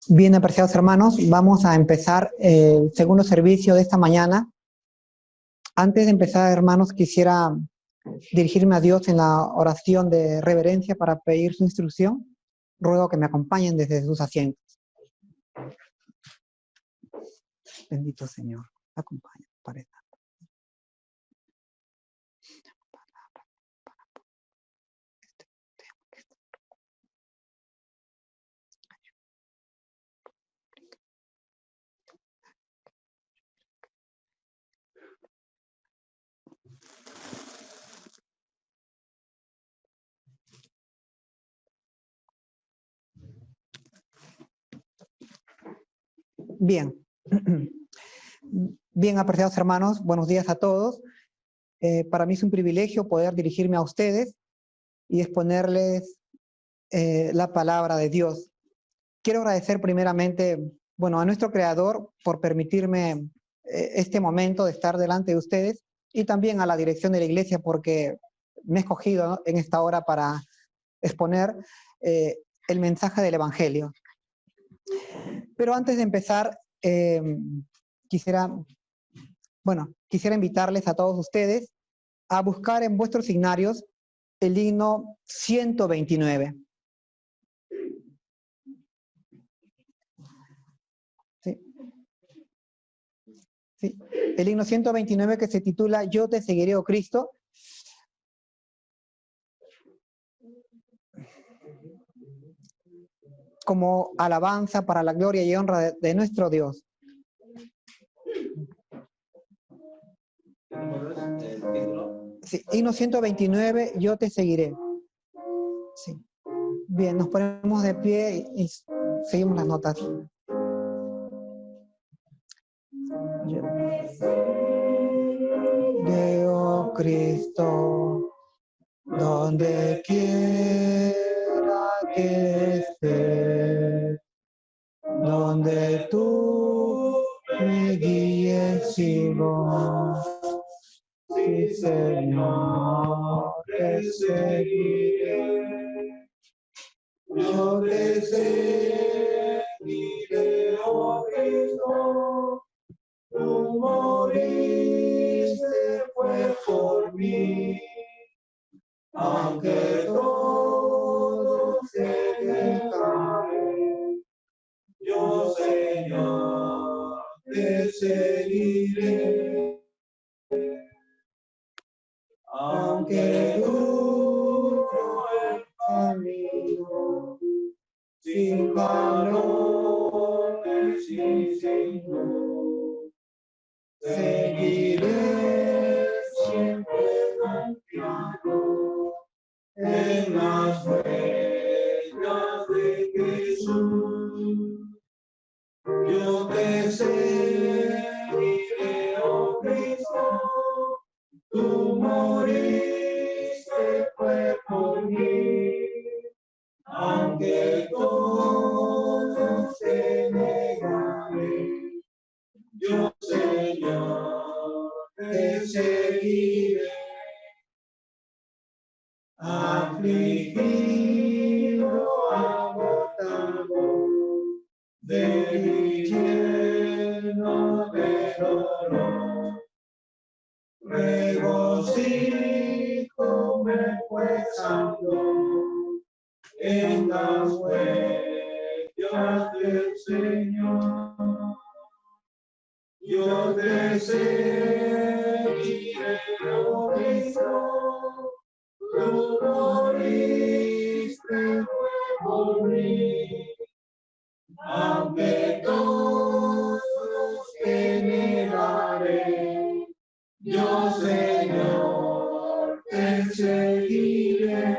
Bien, apreciados hermanos, vamos a empezar el segundo servicio de esta mañana. Antes de empezar, hermanos, quisiera dirigirme a Dios en la oración de reverencia para pedir su instrucción. Ruego que me acompañen desde sus asientos. Bendito Señor, acompáñanos para esta. Bien. Bien, apreciados hermanos, buenos días a todos. Para mí es un privilegio poder dirigirme a ustedes y exponerles la palabra de Dios. Quiero agradecer primeramente, a nuestro Creador por permitirme este momento de estar delante de ustedes y también a la dirección de la iglesia porque me he escogido, ¿no?, en esta hora para exponer el mensaje del Evangelio. Pero antes de empezar, quisiera invitarles a todos ustedes a buscar en vuestros signarios el himno 129. Sí, el himno 129 que se titula Yo te seguiré, oh Cristo. Como alabanza para la gloria y honra de nuestro Dios. Sí, himno 129, Yo te seguiré. Sí. Bien, nos ponemos de pie y seguimos las notas. Yo te oh Cristo, donde quiera que esté, donde tú me guíes sigo. Sí, Señor, te seguiré. Yo te seguiré, oh Cristo. Tú moriste fue por mí, aunque todo se dejaré. Yo, Señor, te seguiré. Aunque duro el camino, sin balones y sin luz, seguiré siempre confiado en las huellas de Jesús. Yo te seguiré, oh Cristo. Tú moriste fue por mí, aunque todos te negaré. Yo, Señor, te seguiré. Afligido, agotado, débil, lleno de dolor, regocijo me fue santo en las huellas del Señor. Yo te seguiré, oh Cristo, tú moriste fue por mí, aunque todos te negaré. Yo, Señor, te seguiré.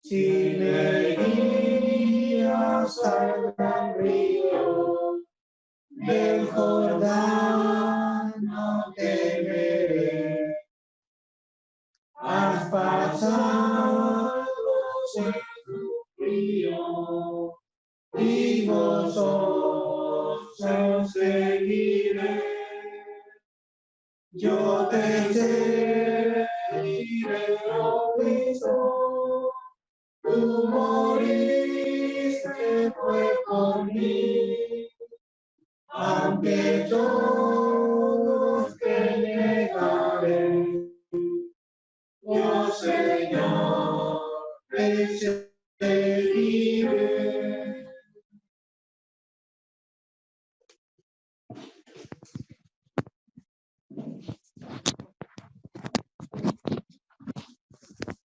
Si me guías al gran río del Jordán, no temeré. Has pasado en tu río y gozoso seguiré. Yo te seguiré, oh Cristo, tú moriste ante todos te negaré. Oh Señor, te seguiré.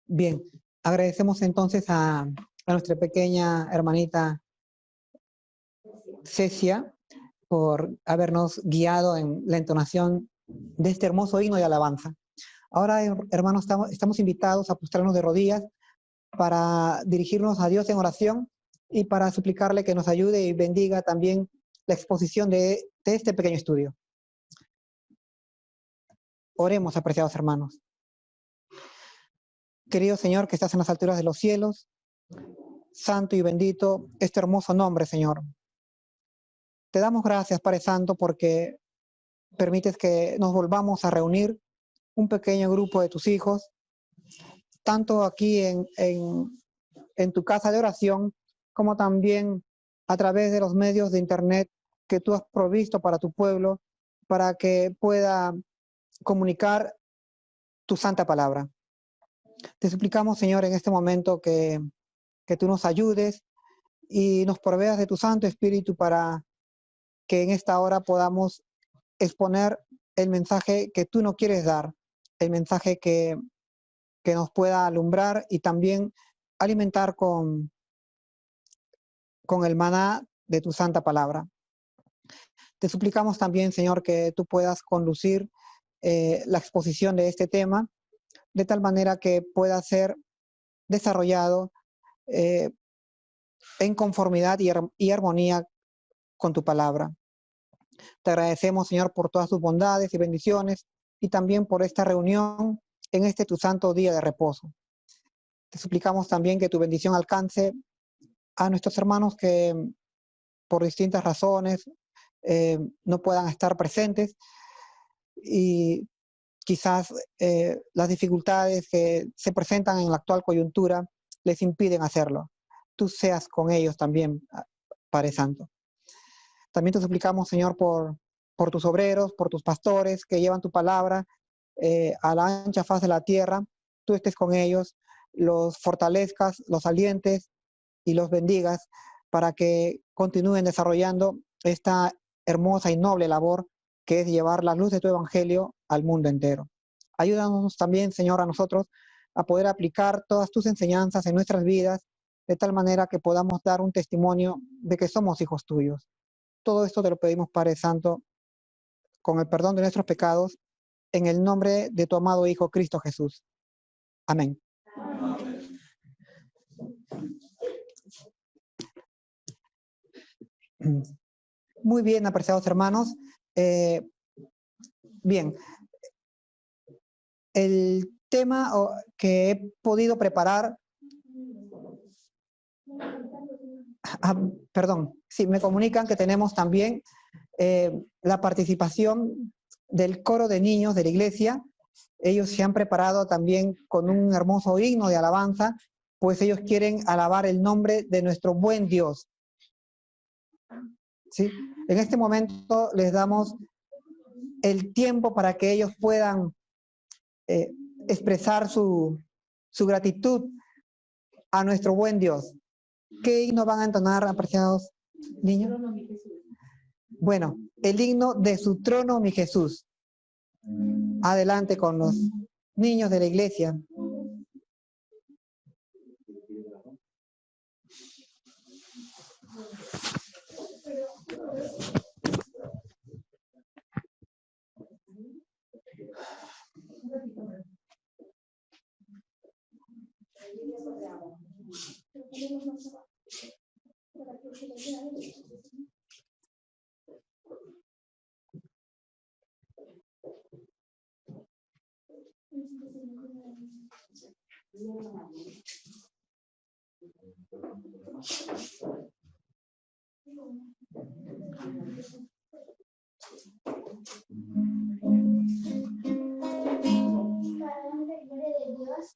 Bien, agradecemos entonces a nuestra pequeña hermanita Cecia por habernos guiado en la entonación de este hermoso himno de alabanza. Ahora, hermanos, estamos invitados a postrarnos de rodillas para dirigirnos a Dios en oración y para suplicarle que nos ayude y bendiga también la exposición de este pequeño estudio. Oremos, apreciados hermanos. Querido Señor, que estás en las alturas de los cielos, santo y bendito este hermoso nombre, Señor. Te damos gracias, Padre Santo, porque permites que nos volvamos a reunir un pequeño grupo de tus hijos, tanto aquí en tu casa de oración, como también a través de los medios de internet que tú has provisto para tu pueblo, para que pueda comunicar tu santa palabra. Te suplicamos, Señor, en este momento que tú nos ayudes y nos proveas de tu Santo Espíritu para que en esta hora podamos exponer el mensaje que tú no quieres dar, el mensaje que nos pueda alumbrar y también alimentar con el maná de tu santa palabra. Te suplicamos también, Señor, que tú puedas conducir la exposición de este tema de tal manera que pueda ser desarrollado en conformidad y armonía con tu palabra. Te agradecemos, Señor, por todas tus bondades y bendiciones y también por esta reunión en este tu santo día de reposo. Te suplicamos también que tu bendición alcance a nuestros hermanos que por distintas razones no puedan estar presentes y quizás las dificultades que se presentan en la actual coyuntura les impiden hacerlo. Tú seas con ellos también, Padre Santo. También te suplicamos, Señor, por tus obreros, por tus pastores que llevan tu palabra a la ancha faz de la tierra. Tú estés con ellos, los fortalezcas, los alientes y los bendigas para que continúen desarrollando esta hermosa y noble labor que es llevar la luz de tu evangelio al mundo entero. Ayúdanos también, Señor, a nosotros a poder aplicar todas tus enseñanzas en nuestras vidas de tal manera que podamos dar un testimonio de que somos hijos tuyos. Todo esto te lo pedimos, Padre Santo, con el perdón de nuestros pecados, en el nombre de tu amado Hijo Cristo Jesús. Amén. Muy bien, apreciados hermanos. Bien, el tema que he podido preparar, perdón, sí, me comunican que tenemos también la participación del coro de niños de la iglesia. Ellos se han preparado también con un hermoso himno de alabanza, pues ellos quieren alabar el nombre de nuestro buen Dios. ¿Sí? En este momento les damos el tiempo para que ellos puedan expresar su gratitud a nuestro buen Dios. ¿Qué himno van a entonar, apreciados niños? Bueno, el himno de su trono, mi Jesús. Adelante con los niños de la iglesia.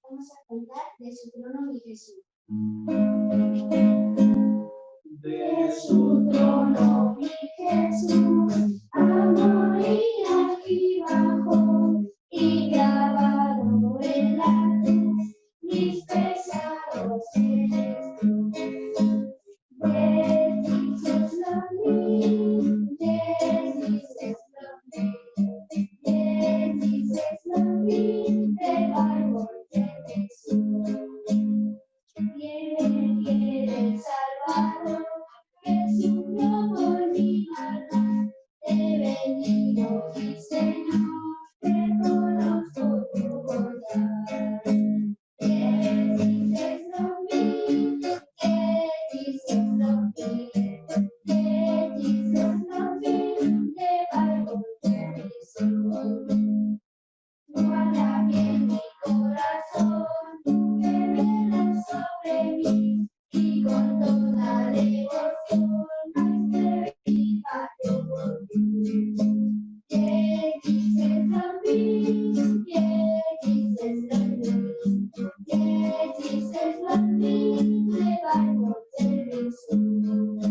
Vamos a cantar de su trono mi Jesús. De su trono mi Jesús, barro que sufrió por mi maldad. Te bendigo, mi Señor, reconozco tu bondad. ¿Qué dices lo mío? ¿Qué dices lo mío? ¿Qué dices lo mío? Te valgo de Jesús. Guarda bien mi corazón, que velas sobre mí, y con toda devoción hazme viva yo por ti. ¿Qué dices a mí? ¿Qué dices a mí? ¿Qué dices a mí? Me valgo de Jesús.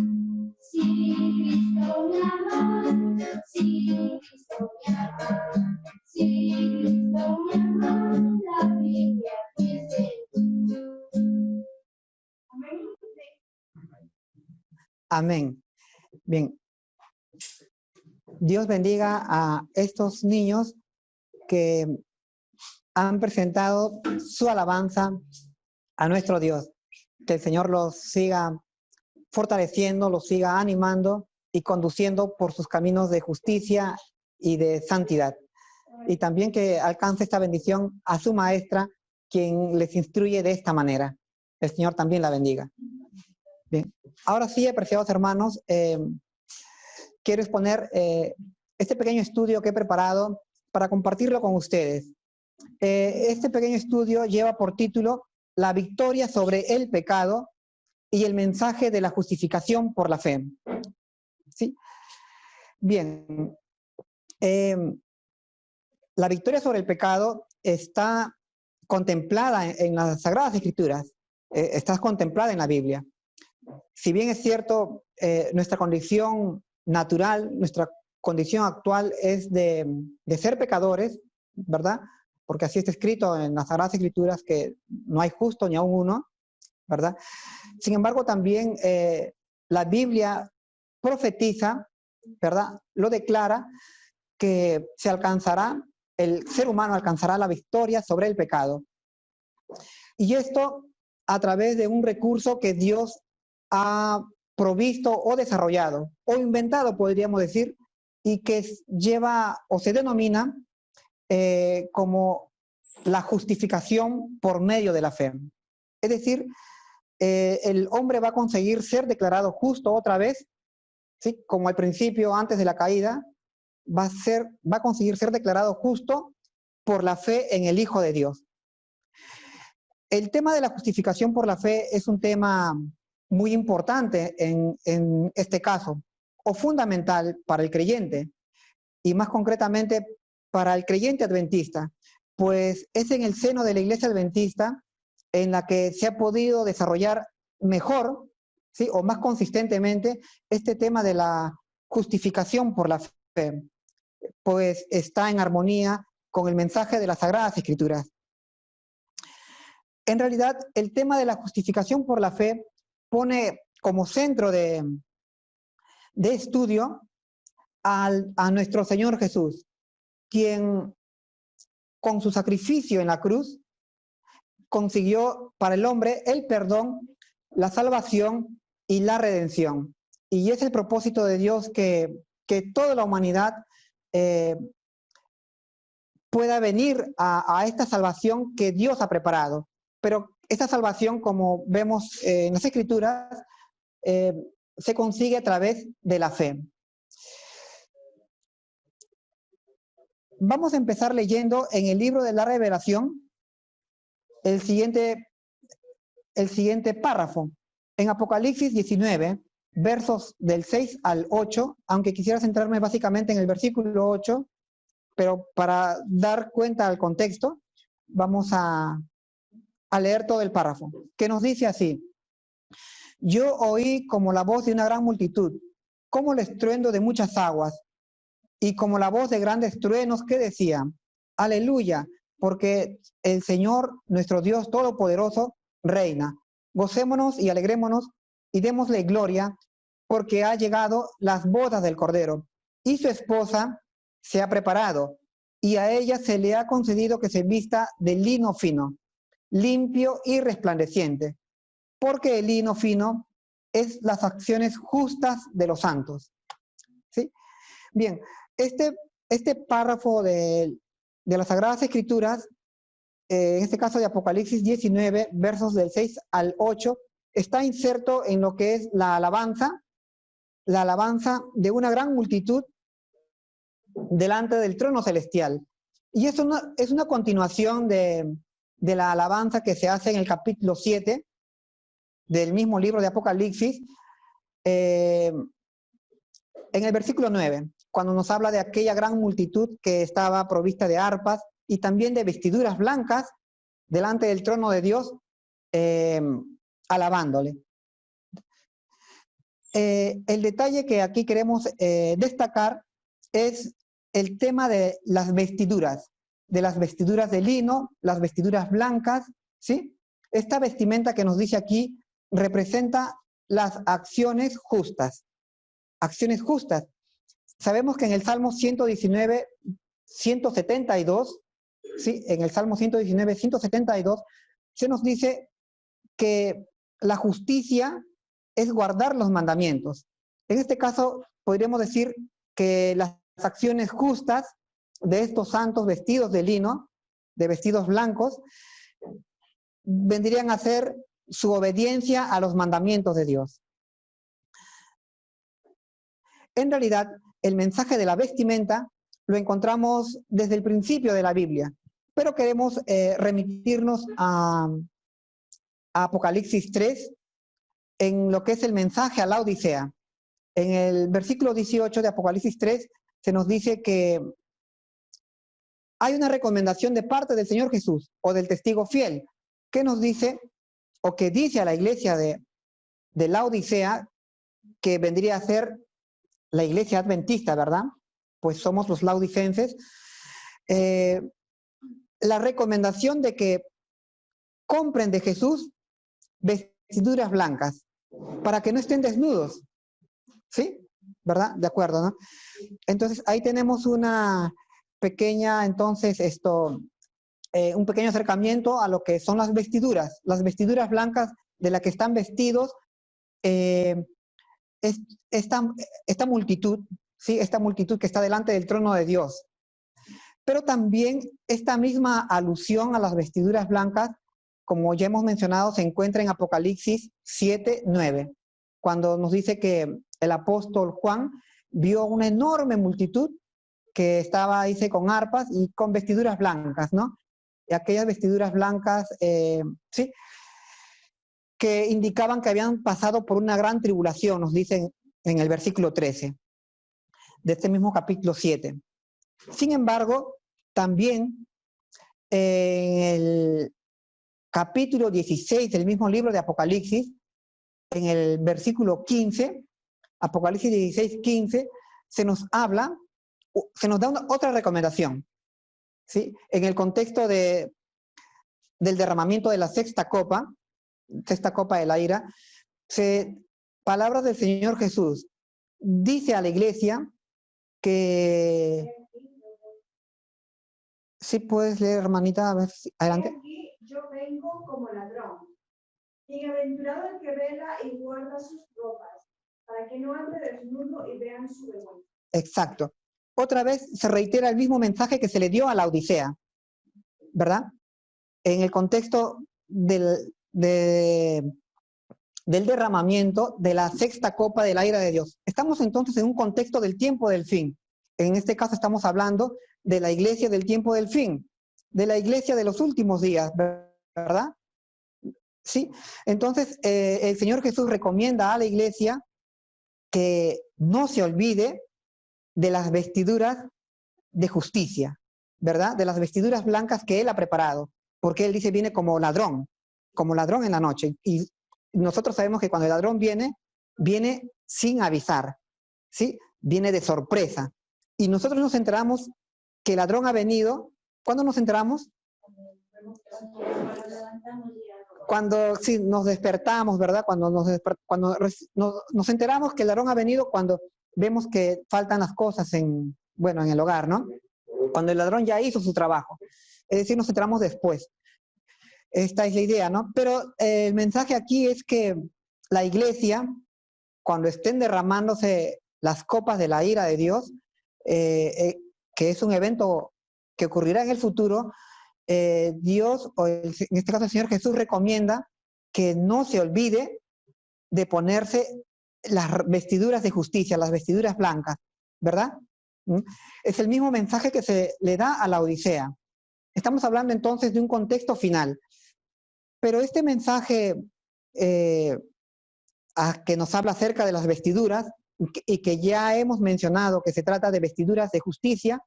Si Cristo me ama, si Cristo me ama, si Cristo me ama, la Biblia dice. Amén. Bien. Dios bendiga a estos niños que han presentado su alabanza a nuestro Dios. Que el Señor los siga fortaleciendo, los siga animando y conduciendo por sus caminos de justicia y de santidad. Y también que alcance esta bendición a su maestra, quien les instruye de esta manera. El Señor también la bendiga. Bien. Ahora sí, apreciados hermanos, quiero exponer este pequeño estudio que he preparado para compartirlo con ustedes. Este pequeño estudio lleva por título La victoria sobre el pecado y el mensaje de la justificación por la fe. ¿Sí? Bien. La victoria sobre el pecado está contemplada en las Sagradas Escrituras, está contemplada en la Biblia. Si bien es cierto, nuestra condición natural, nuestra condición actual es de ser pecadores, ¿verdad? Porque así está escrito en las Sagradas Escrituras que no hay justo ni aun uno, ¿verdad? Sin embargo, también la Biblia profetiza, ¿verdad? Lo declara que se alcanzará, el ser humano alcanzará la victoria sobre el pecado. Y esto a través de un recurso que Dios ha provisto o desarrollado, o inventado, podríamos decir, y que lleva o se denomina como la justificación por medio de la fe. Es decir, el hombre va a conseguir ser declarado justo otra vez, ¿sí? Como al principio, antes de la caída, va a conseguir ser declarado justo por la fe en el Hijo de Dios. El tema de la justificación por la fe es un tema muy importante en este caso, o fundamental para el creyente, y más concretamente para el creyente adventista, pues es en el seno de la Iglesia Adventista en la que se ha podido desarrollar mejor, ¿sí? O más consistentemente este tema de la justificación por la fe, pues está en armonía con el mensaje de las Sagradas Escrituras. En realidad, el tema de la justificación por la fe pone como centro de estudio a nuestro Señor Jesús, quien con su sacrificio en la cruz consiguió para el hombre el perdón, la salvación y la redención. Y es el propósito de Dios que toda la humanidad pueda venir a esta salvación que Dios ha preparado. Pero esta salvación, como vemos en las Escrituras, se consigue a través de la fe. Vamos a empezar leyendo en el libro de la Revelación el siguiente párrafo. En Apocalipsis 19, versos del 6 al 8, aunque quisiera centrarme básicamente en el versículo 8, pero para dar cuenta al contexto, vamos a leer todo el párrafo, que nos dice así: Yo oí como la voz de una gran multitud, como el estruendo de muchas aguas, y como la voz de grandes truenos que decían: Aleluya, porque el Señor, nuestro Dios Todopoderoso, reina. Gocémonos y alegrémonos y démosle gloria, porque ha llegado las bodas del Cordero, y su esposa se ha preparado, y a ella se le ha concedido que se vista de lino fino, limpio y resplandeciente, porque el lino fino es las acciones justas de los santos. ¿Sí? Bien, este párrafo de las Sagradas Escrituras, en este caso de Apocalipsis 19, versos del 6 al 8, está inserto en lo que es la alabanza de una gran multitud delante del trono celestial. Y es una continuación de la alabanza que se hace en el capítulo 7 del mismo libro de Apocalipsis, en el versículo 9, cuando nos habla de aquella gran multitud que estaba provista de arpas y también de vestiduras blancas delante del trono de Dios, alabándole. El detalle que aquí queremos destacar es el tema de las vestiduras de lino, las vestiduras blancas, ¿sí? Esta vestimenta que nos dice aquí representa las acciones justas. Acciones justas. Sabemos que en el Salmo 119, 172, ¿sí? En el Salmo 119, 172, se nos dice que la justicia es guardar los mandamientos. En este caso, podríamos decir que las acciones justas de estos santos vestidos de lino, de vestidos blancos, vendrían a ser su obediencia a los mandamientos de Dios. En realidad, el mensaje de la vestimenta lo encontramos desde el principio de la Biblia, pero queremos remitirnos a Apocalipsis 3, en lo que es el mensaje a la Odisea. En el versículo 18 de Apocalipsis 3 se nos dice que hay una recomendación de parte del Señor Jesús o del testigo fiel que nos dice o que dice a la iglesia de la Odisea, que vendría a ser la iglesia adventista, ¿verdad? Pues somos los laodicenses. La recomendación de que compren de Jesús vestiduras blancas para que no estén desnudos. ¿Sí? ¿Verdad? De acuerdo, ¿no? Entonces, ahí tenemos una pequeña, entonces, un pequeño acercamiento a lo que son las vestiduras blancas de las que están vestidos esta multitud, ¿sí? Esta multitud que está delante del trono de Dios. Pero también esta misma alusión a las vestiduras blancas, como ya hemos mencionado, se encuentra en Apocalipsis 7, 9, cuando nos dice que el apóstol Juan vio una enorme multitud que estaba, dice, con arpas y con vestiduras blancas, ¿no? Y aquellas vestiduras blancas, sí, que indicaban que habían pasado por una gran tribulación, nos dicen en el versículo 13 de este mismo capítulo 7. Sin embargo, también en el capítulo 16 del mismo libro de Apocalipsis, en el versículo 15, Apocalipsis 16, 15, se nos da otra recomendación, ¿sí? En el contexto del derramamiento de la sexta copa de la ira, palabras del Señor Jesús, dice a la iglesia que... Sí, puedes leer, hermanita, a ver, adelante. Aquí yo vengo como ladrón. Bienaventurado el que vela y guarda sus ropas, para que no ande desnudo y vean su vergüenza. Exacto. Otra vez se reitera el mismo mensaje que se le dio a la Odisea, ¿verdad? En el contexto del derramamiento de la sexta copa de la ira de Dios. Estamos entonces en un contexto del tiempo del fin. En este caso estamos hablando de la iglesia del tiempo del fin, de la iglesia de los últimos días, ¿verdad? Sí. Entonces, el Señor Jesús recomienda a la iglesia que no se olvide de las vestiduras de justicia, ¿verdad? De las vestiduras blancas que Él ha preparado, porque Él dice viene como ladrón en la noche. Y nosotros sabemos que cuando el ladrón viene sin avisar, ¿sí? Viene de sorpresa. Y nosotros nos enteramos que el ladrón ha venido. ¿Cuándo nos enteramos? Cuando sí, nos despertamos, ¿verdad? Cuando nos enteramos que el ladrón ha venido cuando vemos que faltan las cosas en el hogar, ¿no? Cuando el ladrón ya hizo su trabajo. Es decir, nos enteramos después. Esta es la idea, ¿no? Pero el mensaje aquí es que la iglesia, cuando estén derramándose las copas de la ira de Dios, que es un evento que ocurrirá en el futuro, Dios, en este caso el Señor Jesús, recomienda que no se olvide de ponerse las vestiduras de justicia, las vestiduras blancas, ¿verdad? Es el mismo mensaje que se le da a la Odisea. Estamos hablando entonces de un contexto final. Pero este mensaje que nos habla acerca de las vestiduras y que ya hemos mencionado que se trata de vestiduras de justicia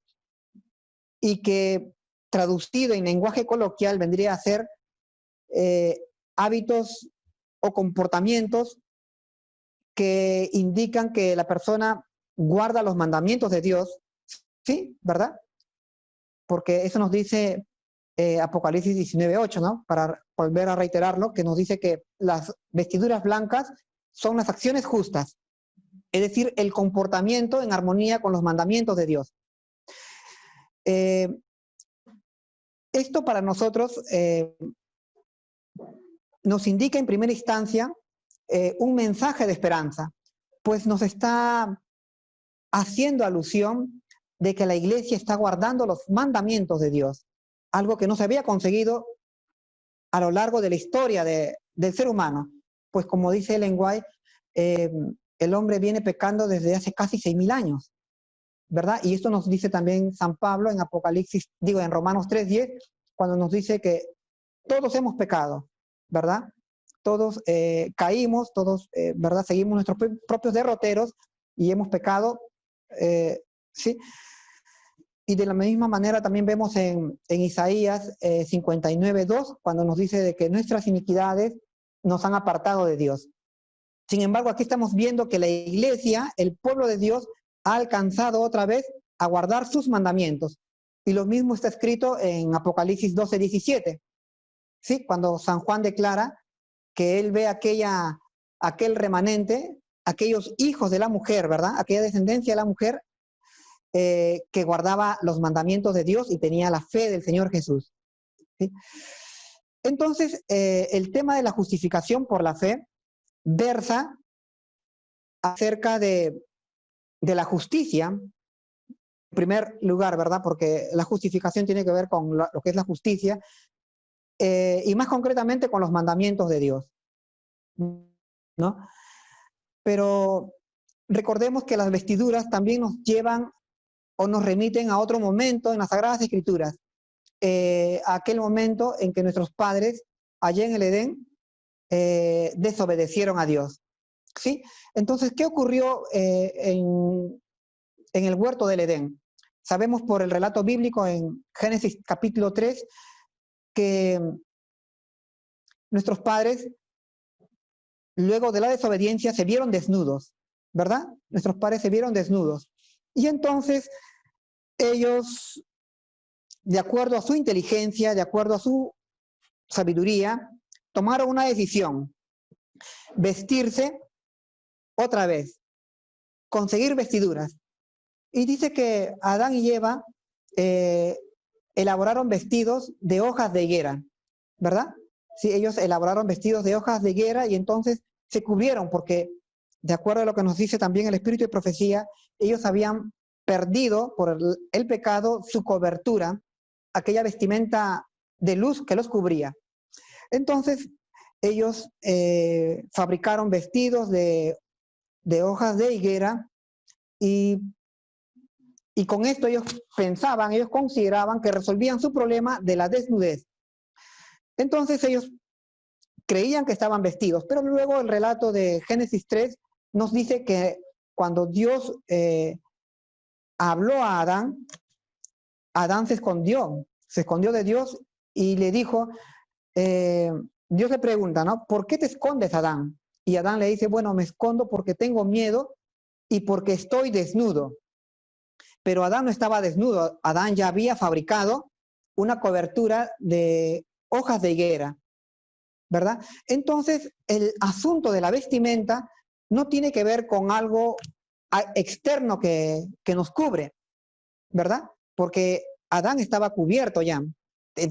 y que traducido en lenguaje coloquial vendría a ser hábitos o comportamientos que indican que la persona guarda los mandamientos de Dios, ¿sí? ¿Verdad? Porque eso nos dice Apocalipsis 19:8, ¿no? Para volver a reiterarlo, que nos dice que las vestiduras blancas son las acciones justas, es decir, el comportamiento en armonía con los mandamientos de Dios. Esto para nosotros nos indica en primera instancia un mensaje de esperanza, pues nos está haciendo alusión de que la iglesia está guardando los mandamientos de Dios, algo que no se había conseguido a lo largo de la historia del ser humano, pues como dice Ellen White, el hombre viene pecando desde hace casi 6.000 años, ¿verdad? Y esto nos dice también San Pablo en Apocalipsis, en Romanos 3:10, cuando nos dice que todos hemos pecado, ¿verdad? Todos caímos, todos, ¿verdad? Seguimos nuestros propios derroteros y hemos pecado, ¿sí? Y de la misma manera también vemos en Isaías 59:2, cuando nos dice de que nuestras iniquidades nos han apartado de Dios. Sin embargo, aquí estamos viendo que la iglesia, el pueblo de Dios, ha alcanzado otra vez a guardar sus mandamientos. Y lo mismo está escrito en Apocalipsis 12:17, ¿sí? Cuando San Juan declara que él ve aquel remanente, aquellos hijos de la mujer, ¿verdad? Aquella descendencia de la mujer que guardaba los mandamientos de Dios y tenía la fe del Señor Jesús, ¿sí? Entonces, el tema de la justificación por la fe versa acerca de la justicia, en primer lugar, ¿verdad? Porque la justificación tiene que ver con lo que es la justicia, y más concretamente con los mandamientos de Dios, ¿no? Pero recordemos que las vestiduras también nos llevan o nos remiten a otro momento en las Sagradas Escrituras, a aquel momento en que nuestros padres, allá en el Edén, desobedecieron a Dios, ¿sí? Entonces, ¿qué ocurrió en el huerto del Edén? Sabemos por el relato bíblico en Génesis capítulo 3 que nuestros padres, luego de la desobediencia, se vieron desnudos, ¿verdad? Nuestros padres se vieron desnudos. Y entonces ellos, de acuerdo a su inteligencia, de acuerdo a su sabiduría, tomaron una decisión: vestirse otra vez, conseguir vestiduras. Y dice que Adán y Eva elaboraron vestidos de hojas de higuera, ¿verdad? Sí, ellos elaboraron vestidos de hojas de higuera y entonces se cubrieron porque, de acuerdo a lo que nos dice también el Espíritu de Profecía, ellos habían perdido por el pecado su cobertura, aquella vestimenta de luz que los cubría. Entonces, ellos fabricaron vestidos de hojas de higuera y con esto ellos consideraban que resolvían su problema de la desnudez. Entonces ellos creían que estaban vestidos, pero luego el relato de Génesis 3 nos dice que cuando Dios habló a Adán, Adán se escondió de Dios y le dijo, Dios le pregunta, ¿no? ¿Por qué te escondes, Adán? Y Adán le dice, bueno, me escondo porque tengo miedo y porque estoy desnudo. Pero Adán no estaba desnudo, Adán ya había fabricado una cobertura de hojas de higuera, ¿verdad? Entonces, el asunto de la vestimenta no tiene que ver con algo externo que nos cubre, ¿verdad? Porque Adán estaba cubierto ya,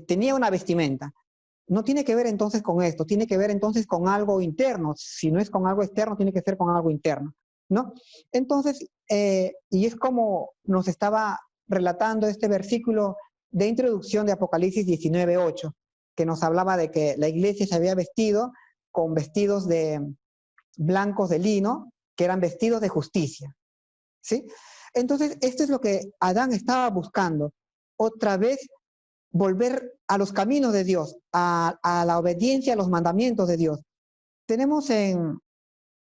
tenía una vestimenta. no tiene que ver entonces con esto, tiene que ver entonces con algo interno. Si no es con algo externo, tiene que ser con algo interno, ¿no? Entonces, y es como nos estaba relatando este versículo de introducción de Apocalipsis 19:8, que nos hablaba de que la iglesia se había vestido con vestidos blancos de lino, que eran vestidos de justicia, ¿sí? Entonces, esto es lo que Adán estaba buscando, otra vez volver a los caminos de Dios, a la obediencia a los mandamientos de Dios. Tenemos en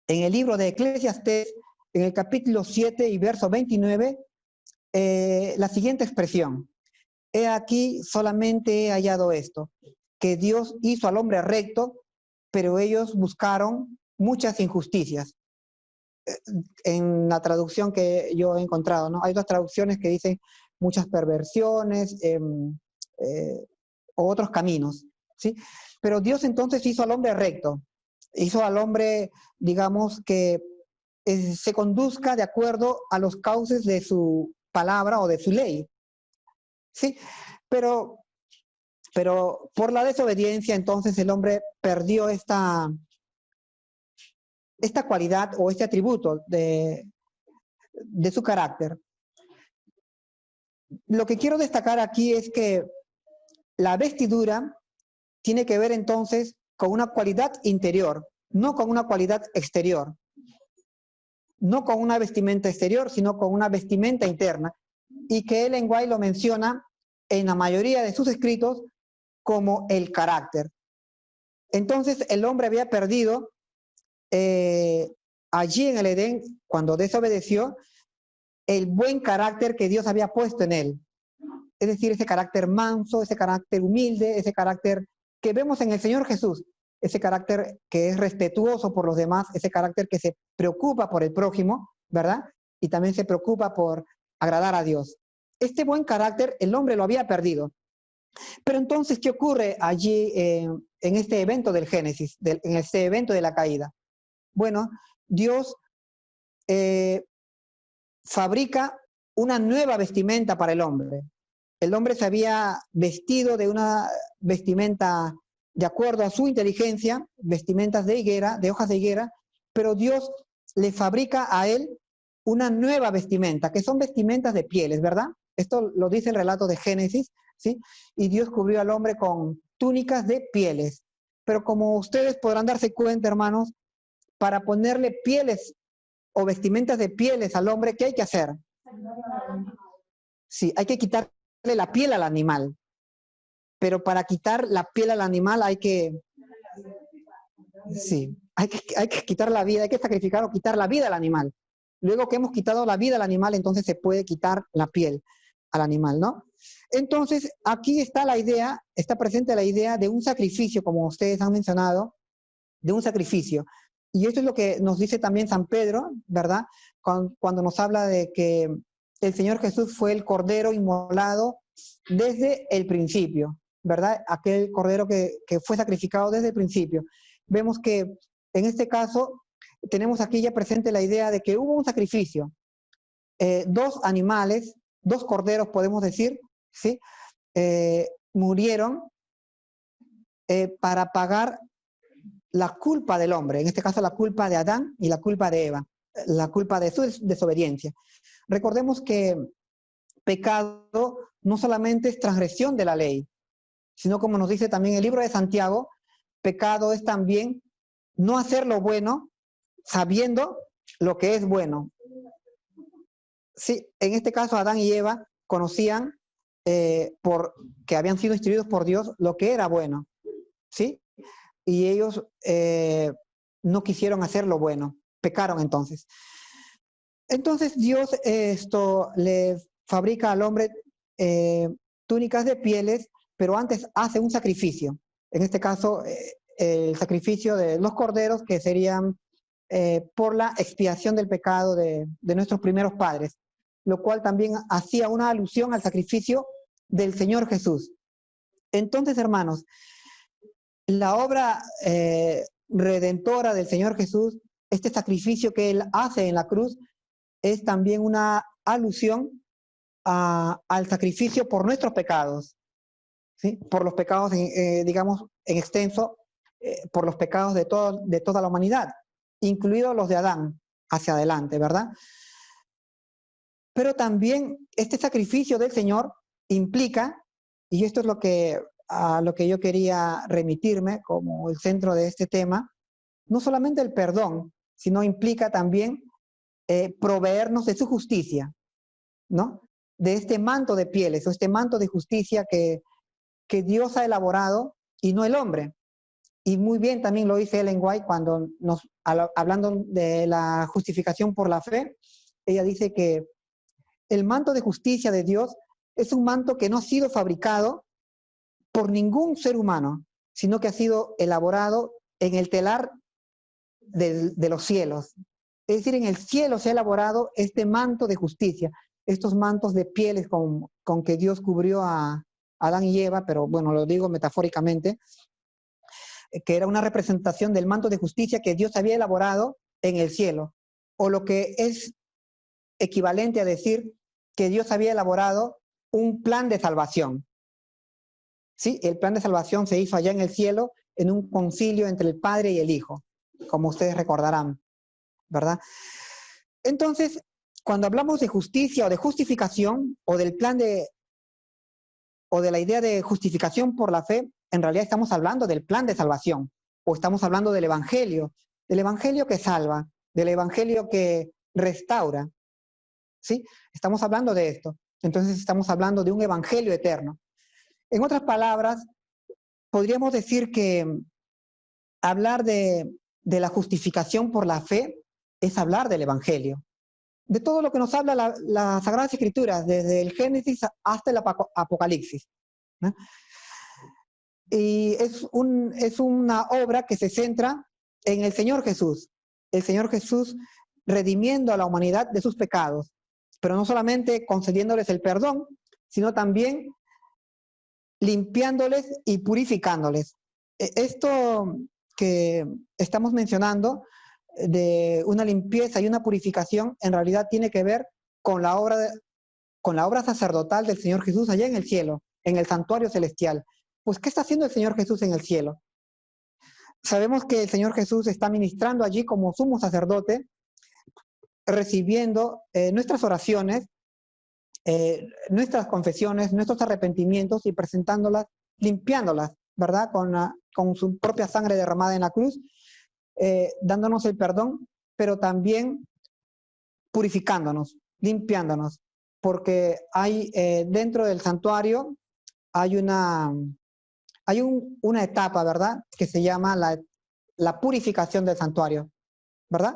el libro de Eclesiastés, en el capítulo 7 y verso 29, la siguiente expresión. He aquí solamente he hallado esto, que Dios hizo al hombre recto, pero ellos buscaron muchas injusticias. En la traducción que yo he encontrado, ¿no? Hay otras traducciones que dicen muchas perversiones o otros caminos, ¿sí? Pero Dios entonces hizo al hombre recto, hizo al hombre, digamos, que se conduzca de acuerdo a los cauces de su palabra o de su ley, ¿sí? Pero por la desobediencia, entonces el hombre perdió esta cualidad o este atributo de su carácter. Lo que quiero destacar aquí es que la vestidura tiene que ver entonces con una cualidad interior, no con una cualidad exterior. No con una vestimenta exterior, sino con una vestimenta interna. Y que Ellen White lo menciona en la mayoría de sus escritos como el carácter. Entonces el hombre había perdido allí en el Edén, cuando desobedeció, el buen carácter que Dios había puesto en él. Es decir, ese carácter manso, ese carácter humilde, ese carácter que vemos en el Señor Jesús, ese carácter que es respetuoso por los demás, ese carácter que se preocupa por el prójimo, ¿verdad? Y también se preocupa por agradar a Dios. Este buen carácter el hombre lo había perdido. Pero entonces, ¿qué ocurre allí en este evento del Génesis, en este evento de la caída? Bueno, Dios fabrica una nueva vestimenta para el hombre. El hombre se había vestido de una vestimenta de acuerdo a su inteligencia, vestimentas de higuera, de hojas de higuera, pero Dios le fabrica a él una nueva vestimenta, que son vestimentas de pieles, ¿verdad? Esto lo dice el relato de Génesis, ¿sí? Y Dios cubrió al hombre con túnicas de pieles. Pero como ustedes podrán darse cuenta, hermanos, para ponerle pieles o vestimentas de pieles al hombre, ¿qué hay que hacer? Sí, hay que quitarle la piel al animal. Pero para quitar la piel al animal hay que quitar la vida, hay que sacrificar o quitar la vida al animal. Luego que hemos quitado la vida al animal, entonces se puede quitar la piel al animal, ¿no? Entonces, aquí está la idea, está presente la idea de un sacrificio, como ustedes han mencionado, de un sacrificio. Y esto es lo que nos dice también San Pedro, ¿verdad? Cuando nos habla de que el Señor Jesús fue el cordero inmolado desde el principio, ¿verdad? Aquel cordero que fue sacrificado desde el principio. Vemos que en este caso tenemos aquí ya presente la idea de que hubo un sacrificio. Dos animales, dos corderos podemos decir, ¿sí? Murieron para pagar la culpa del hombre, en este caso la culpa de Adán y la culpa de Eva, la culpa de su desobediencia. Recordemos que pecado no solamente es transgresión de la ley, sino como nos dice también el libro de Santiago, pecado es también no hacer lo bueno sabiendo lo que es bueno. Sí, en este caso Adán y Eva conocían, porque habían sido instruidos por Dios, lo que era bueno, ¿sí? Y ellos no quisieron hacer lo bueno, pecaron entonces. Entonces Dios le fabrica al hombre túnicas de pieles, pero antes hace un sacrificio. En este caso, el sacrificio de los corderos, que serían por la expiación del pecado de nuestros primeros padres, lo cual también hacía una alusión al sacrificio del Señor Jesús. Entonces, hermanos, la obra redentora del Señor Jesús, este sacrificio que Él hace en la cruz, es también una alusión al sacrificio por nuestros pecados, ¿sí? Por los pecados, digamos, en extenso, por los pecados de toda la humanidad, incluidos los de Adán, hacia adelante, ¿verdad? Pero también este sacrificio del Señor implica, y esto es a lo que yo quería remitirme como el centro de este tema, no solamente el perdón, sino implica también proveernos de su justicia, ¿no? De este manto de pieles o este manto de justicia que Dios ha elaborado y no el hombre. Y muy bien también lo dice Ellen White cuando hablando de la justificación por la fe, ella dice que el manto de justicia de Dios es un manto que no ha sido fabricado por ningún ser humano, sino que ha sido elaborado en el telar de los cielos. Es decir, en el cielo se ha elaborado este manto de justicia, estos mantos de pieles con que Dios cubrió a Adán y Eva, pero bueno, lo digo metafóricamente, que era una representación del manto de justicia que Dios había elaborado en el cielo, o lo que es equivalente a decir que Dios había elaborado un plan de salvación. Sí, el plan de salvación se hizo allá en el cielo en un concilio entre el Padre y el Hijo, como ustedes recordarán, ¿verdad? Entonces, cuando hablamos de justicia o de justificación o del plan o de la idea de justificación por la fe, en realidad estamos hablando del plan de salvación o estamos hablando del evangelio que salva, del evangelio que restaura, ¿sí? Estamos hablando de esto. Entonces estamos hablando de un evangelio eterno. En otras palabras, podríamos decir que hablar de la justificación por la fe es hablar del evangelio. De todo lo que nos habla las Sagradas Escrituras, desde el Génesis hasta el Apocalipsis, ¿no? Y es una obra que se centra en el Señor Jesús redimiendo a la humanidad de sus pecados, pero no solamente concediéndoles el perdón, sino también limpiándoles y purificándoles. Esto que estamos mencionando de una limpieza y una purificación en realidad tiene que ver con la obra sacerdotal del Señor Jesús allá en el cielo, en el santuario celestial. Pues, ¿qué está haciendo el Señor Jesús en el cielo? Sabemos que el Señor Jesús está ministrando allí como sumo sacerdote, recibiendo nuestras oraciones, nuestras confesiones, nuestros arrepentimientos y presentándolas, limpiándolas, ¿verdad? Con su propia sangre derramada en la cruz, dándonos el perdón, pero también purificándonos, limpiándonos, porque hay dentro del santuario hay una etapa, ¿verdad? Que se llama la purificación del santuario, ¿verdad?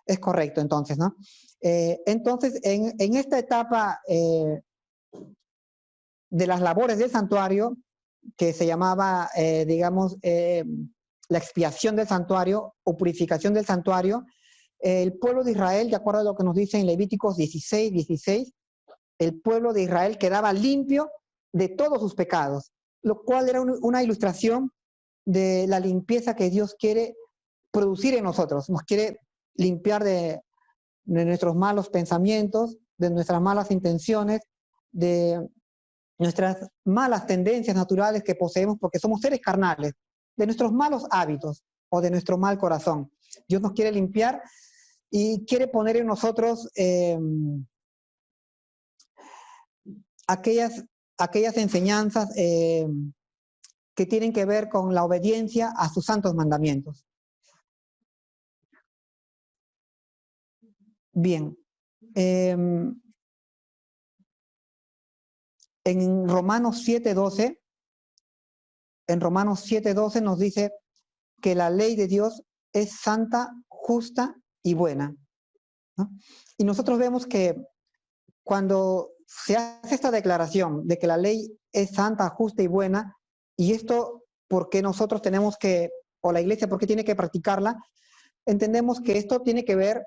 Es correcto, entonces, ¿no? Entonces, en esta etapa de las labores del santuario, que se llamaba, digamos, la expiación del santuario o purificación del santuario, el pueblo de Israel, de acuerdo a lo que nos dice en Levíticos 16, el pueblo de Israel quedaba limpio de todos sus pecados, lo cual era una ilustración de la limpieza que Dios quiere producir en nosotros. Nos quiere limpiar de nuestros malos pensamientos, de nuestras malas intenciones, de nuestras malas tendencias naturales que poseemos porque somos seres carnales, de nuestros malos hábitos o de nuestro mal corazón. Dios nos quiere limpiar y quiere poner en nosotros aquellas enseñanzas que tienen que ver con la obediencia a sus santos mandamientos. Bien. En Romanos 7:12 nos dice que la ley de Dios es santa, justa y buena, ¿no? Y nosotros vemos que cuando se hace esta declaración de que la ley es santa, justa y buena, y esto porque nosotros tenemos que, o la iglesia porque tiene que practicarla, entendemos que esto tiene que ver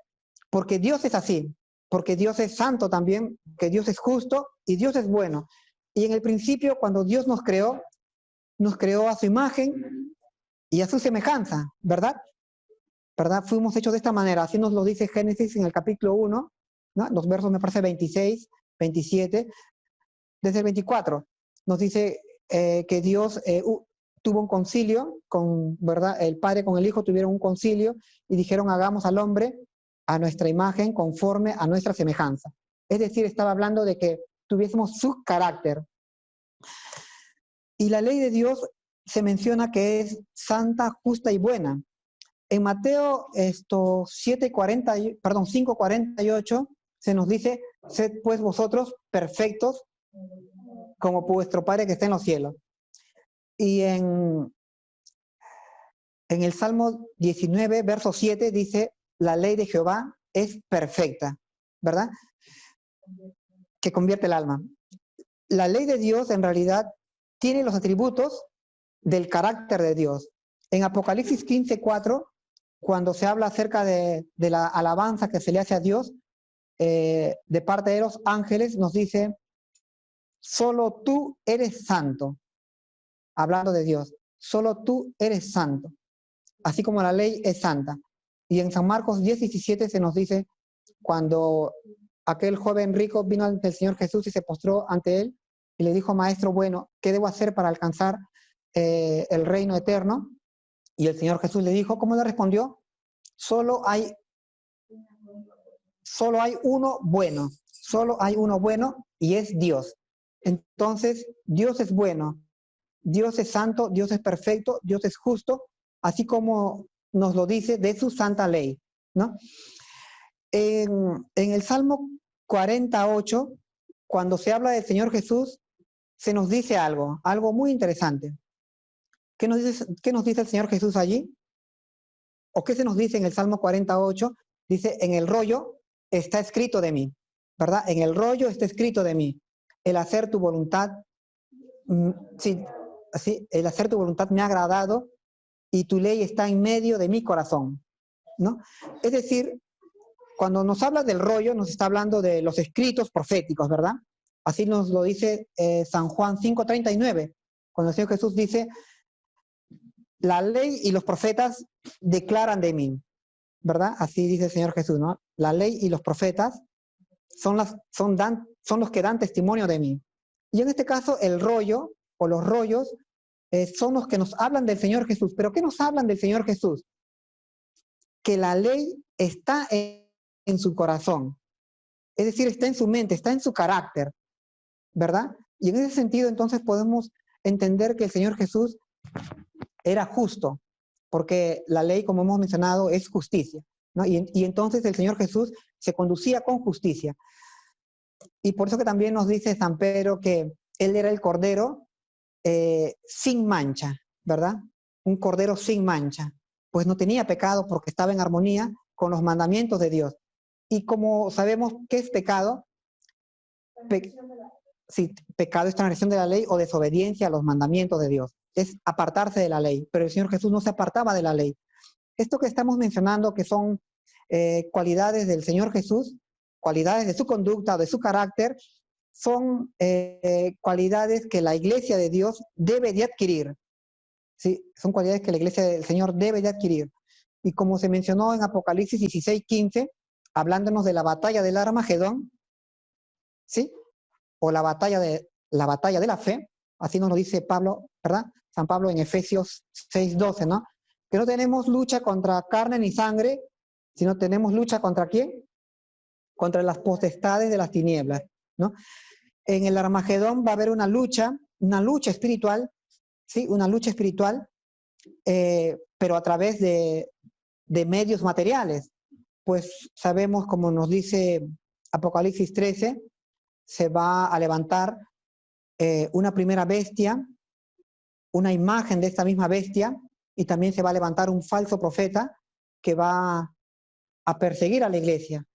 porque Dios es así, porque Dios es santo también, que Dios es justo y Dios es bueno. Y en el principio, cuando Dios nos creó a su imagen y a su semejanza, ¿verdad? ¿Verdad? Fuimos hechos de esta manera, así nos lo dice Génesis en el capítulo 1, ¿no? Los versos me parece 26, 27, desde el 24. nos dice que Dios tuvo un concilio, ¿verdad? El Padre con el Hijo tuvieron un concilio y dijeron, hagamos al hombre a nuestra imagen, conforme a nuestra semejanza. Es decir, estaba hablando de que tuviésemos su carácter. Y la ley de Dios se menciona que es santa, justa y buena. En Mateo 5:48 se nos dice, sed pues vosotros perfectos como vuestro Padre que está en los cielos. Y en el Salmo 19, verso 7 dice, la ley de Jehová es perfecta, ¿verdad? Que convierte el alma. La ley de Dios en realidad tiene los atributos del carácter de Dios. En Apocalipsis 15:4, cuando se habla acerca de la alabanza que se le hace a Dios, de parte de los ángeles, nos dice, solo tú eres santo, hablando de Dios, solo tú eres santo, así como la ley es santa. Y en San Marcos 10:17 se nos dice, cuando aquel joven rico vino ante el Señor Jesús y se postró ante él, y le dijo, maestro bueno, ¿qué debo hacer para alcanzar el reino eterno? Y el Señor Jesús le dijo, ¿cómo le respondió? Solo hay uno bueno, solo hay uno bueno y es Dios. Entonces, Dios es bueno, Dios es santo, Dios es perfecto, Dios es justo, así como nos lo dice de su santa ley, ¿no? En el Salmo 48, cuando se habla del Señor Jesús, se nos dice algo muy interesante. ¿Qué nos dice el Señor Jesús allí? ¿O qué se nos dice en el Salmo 48? Dice, en el rollo está escrito de mí, ¿verdad? En el rollo está escrito de mí. El hacer tu voluntad, sí, el hacer tu voluntad me ha agradado y tu ley está en medio de mi corazón, ¿no? Es decir, cuando nos habla del rollo, nos está hablando de los escritos proféticos, ¿verdad? Así nos lo dice San Juan 5:39, cuando el Señor Jesús dice, la ley y los profetas declaran de mí, ¿verdad? Así dice el Señor Jesús, ¿no? La ley y los profetas son los que dan testimonio de mí. Y en este caso, el rollo o los rollos son los que nos hablan del Señor Jesús. ¿Pero qué nos hablan del Señor Jesús? Que la ley está en su corazón. Es decir, está en su mente, está en su carácter, ¿verdad? Y en ese sentido, entonces, podemos entender que el Señor Jesús era justo, porque la ley, como hemos mencionado, es justicia, ¿no? Y entonces el Señor Jesús se conducía con justicia. Y por eso que también nos dice San Pedro que Él era el Cordero sin mancha, ¿verdad? Un Cordero sin mancha, pues no tenía pecado porque estaba en armonía con los mandamientos de Dios. Y como sabemos qué es pecado, sí, pecado es transgresión de la ley o desobediencia a los mandamientos de Dios. Es apartarse de la ley, pero el Señor Jesús no se apartaba de la ley. Esto que estamos mencionando, que son cualidades del Señor Jesús, cualidades de su conducta, de su carácter, son cualidades que la Iglesia de Dios debe de adquirir. ¿Sí? Son cualidades que la Iglesia del Señor debe de adquirir. Y como se mencionó en Apocalipsis 16:15, hablándonos de la batalla del Armagedón, ¿sí? O la batalla de la fe, así nos lo dice Pablo, ¿verdad? San Pablo en Efesios 6:12, ¿no? Que no tenemos lucha contra carne ni sangre, sino tenemos lucha contra ¿quién? Contra las potestades de las tinieblas, ¿no? En el Armagedón va a haber una lucha espiritual, ¿sí? Una lucha espiritual, pero a través de medios materiales. Pues sabemos, como nos dice Apocalipsis 13, se va a levantar una primera bestia, una imagen de esta misma bestia, y también se va a levantar un falso profeta que va a perseguir a la iglesia,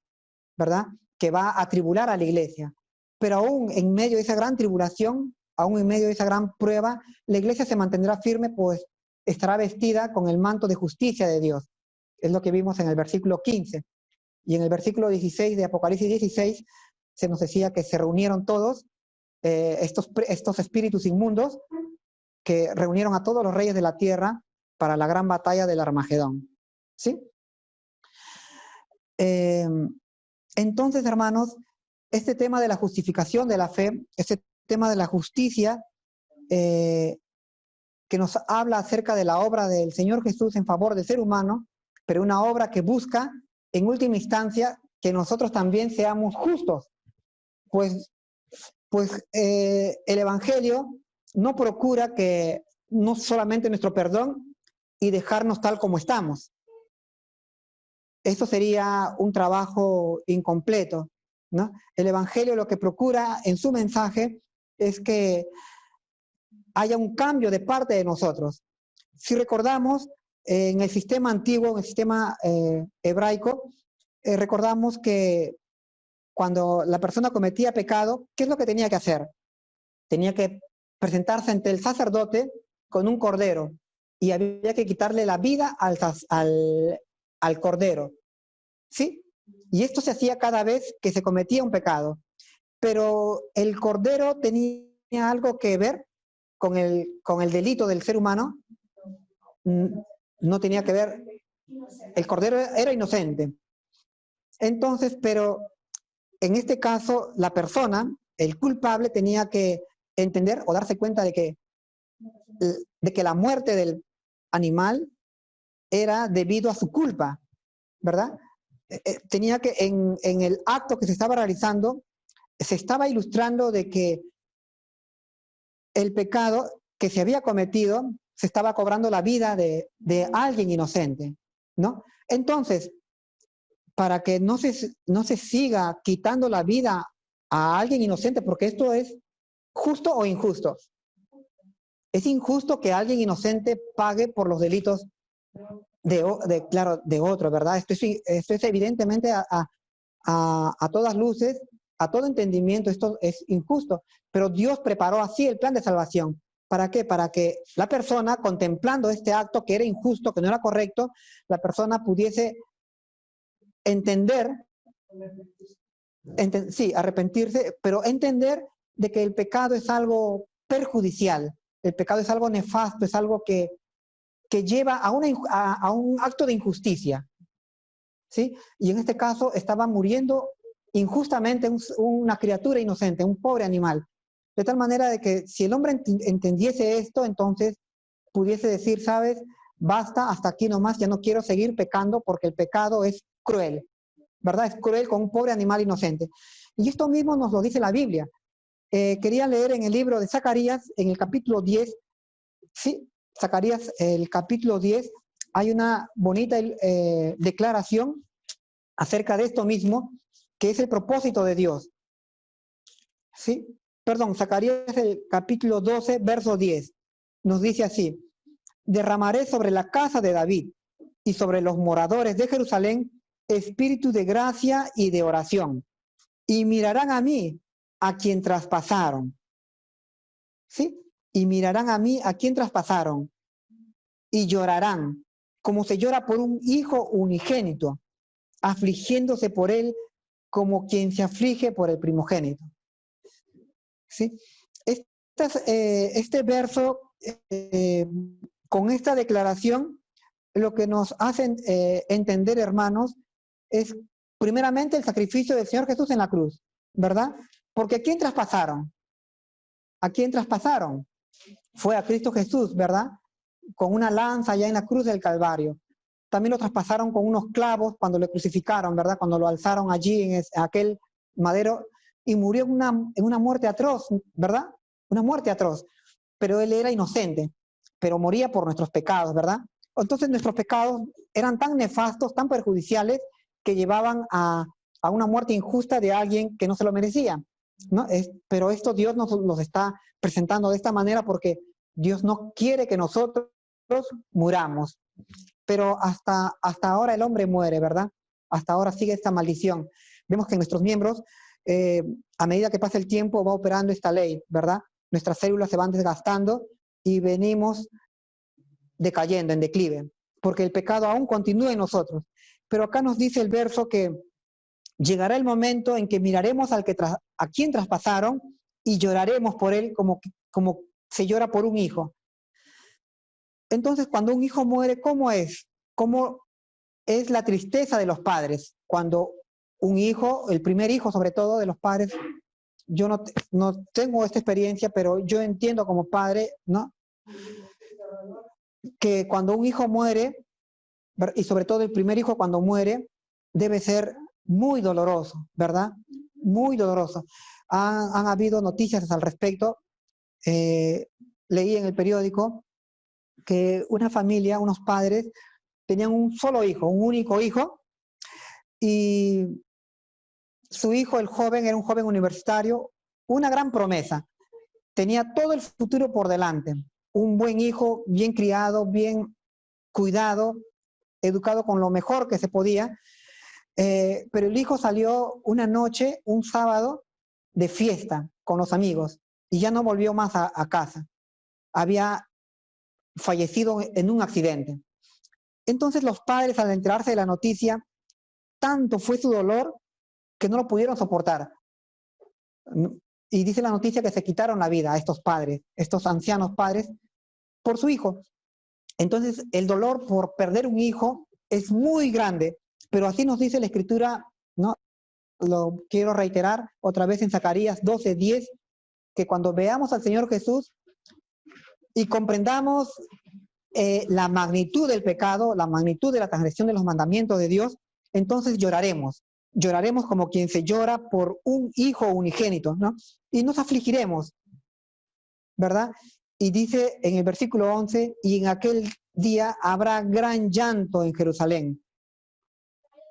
¿verdad? Que va a atribular a la iglesia. Pero aún en medio de esa gran tribulación, aún en medio de esa gran prueba, la iglesia se mantendrá firme, pues estará vestida con el manto de justicia de Dios. Es lo que vimos en el versículo 15. Y en el versículo 16 de Apocalipsis 16 se nos decía que se reunieron todos estos espíritus inmundos que reunieron a todos los reyes de la tierra para la gran batalla del Armagedón. ¿Sí? Entonces, hermanos, este tema de la justificación de la fe, este tema de la justicia que nos habla acerca de la obra del Señor Jesús en favor del ser humano, pero una obra que busca, en última instancia, que nosotros también seamos justos. Pues el Evangelio no procura que no solamente nuestro perdón y dejarnos tal como estamos. Eso sería un trabajo incompleto, ¿no? El Evangelio lo que procura en su mensaje es que haya un cambio de parte de nosotros. Si recordamos, en el sistema antiguo, en el sistema hebraico, recordamos que cuando la persona cometía pecado, ¿qué es lo que tenía que hacer? Tenía que presentarse ante el sacerdote con un cordero y había que quitarle la vida al cordero, ¿sí? Y esto se hacía cada vez que se cometía un pecado. Pero el cordero tenía algo que ver con el delito del ser humano. No tenía que ver. El cordero era inocente. Entonces, pero en este caso, la persona, el culpable, tenía que entender o darse cuenta de que la muerte del animal era debido a su culpa, ¿verdad? Tenía que, en el acto que se estaba realizando, se estaba ilustrando de que el pecado que se había cometido se estaba cobrando la vida de alguien inocente, ¿no? Entonces, para que no se siga quitando la vida a alguien inocente, porque esto es justo o injusto. Es injusto que alguien inocente pague por los delitos de otro, ¿verdad? Esto es evidentemente a todas luces, a todo entendimiento, esto es injusto, pero Dios preparó así el plan de salvación. ¿Para qué? Para que la persona, contemplando este acto que era injusto, que no era correcto, la persona pudiese entender, sí, arrepentirse, pero entender de que el pecado es algo perjudicial, el pecado es algo nefasto, es algo que lleva a un acto de injusticia, ¿sí? Y en este caso estaba muriendo injustamente una criatura inocente, un pobre animal, de tal manera de que si el hombre entendiese esto, entonces pudiese decir, ¿sabes? Basta, hasta aquí nomás, ya no quiero seguir pecando porque el pecado es cruel, ¿verdad? Es cruel con un pobre animal inocente. Y esto mismo nos lo dice la Biblia. Quería leer en el libro de Zacarías, en el capítulo 10, sí, Zacarías, el capítulo 10, hay una bonita declaración acerca de esto mismo, que es el propósito de Dios. ¿Sí? Perdón, Zacarías, el capítulo 12, verso 10, nos dice así: derramaré sobre la casa de David y sobre los moradores de Jerusalén espíritu de gracia y de oración, y mirarán a mí, a quien traspasaron. ¿Sí? Y mirarán a mí, a quien traspasaron, y llorarán, como se llora por un hijo unigénito, afligiéndose por él como quien se aflige por el primogénito. ¿Sí? Este verso, con esta declaración, lo que nos hacen entender, hermanos, es primeramente el sacrificio del Señor Jesús en la cruz, ¿verdad? Porque ¿a quién traspasaron? ¿A quién traspasaron? Fue a Cristo Jesús, ¿verdad? Con una lanza allá en la cruz del Calvario. También lo traspasaron con unos clavos cuando lo crucificaron, ¿verdad? Cuando lo alzaron allí en aquel madero y murió en una muerte atroz, ¿verdad? Una muerte atroz. Pero él era inocente, pero moría por nuestros pecados, ¿verdad? Entonces nuestros pecados eran tan nefastos, tan perjudiciales, que llevaban a una muerte injusta de alguien que no se lo merecía, ¿no? Pero esto Dios nos está presentando de esta manera porque Dios no quiere que nosotros muramos. Pero hasta ahora el hombre muere, ¿verdad? Hasta ahora sigue esta maldición. Vemos que en nuestros miembros, a medida que pasa el tiempo, va operando esta ley, ¿verdad? Nuestras células se van desgastando y venimos decayendo, en declive, porque el pecado aún continúa en nosotros. Pero acá nos dice el verso que llegará el momento en que miraremos a quien traspasaron y lloraremos por él como se llora por un hijo. Entonces, cuando un hijo muere, ¿cómo es? ¿Cómo es la tristeza de los padres? Cuando un hijo, el primer hijo sobre todo de los padres, yo no tengo esta experiencia, pero yo entiendo como padre, ¿no? Que cuando un hijo muere, y sobre todo el primer hijo cuando muere, debe ser muy doloroso, ¿verdad? Muy doloroso. Han habido noticias al respecto. Leí en el periódico que una familia, unos padres, tenían un solo hijo, un único hijo, y su hijo, el joven, era un joven universitario, una gran promesa. Tenía todo el futuro por delante. Un buen hijo, bien criado, bien cuidado, educado con lo mejor que se podía. Pero el hijo salió una noche, un sábado, de fiesta con los amigos y ya no volvió más a casa. Había fallecido en un accidente. Entonces los padres, al enterarse de la noticia, tanto fue su dolor que no lo pudieron soportar. Y dice la noticia que se quitaron la vida a estos padres, estos ancianos padres, por su hijo. Entonces el dolor por perder un hijo es muy grande, pero así nos dice la Escritura, ¿no? Lo quiero reiterar otra vez en Zacarías 12:10, que cuando veamos al Señor Jesús y comprendamos la magnitud del pecado, la magnitud de la transgresión de los mandamientos de Dios, entonces lloraremos. Lloraremos como quien se llora por un hijo unigénito, ¿no? Y nos afligiremos, ¿verdad? Y dice en el versículo 11, y en aquel día habrá gran llanto en Jerusalén.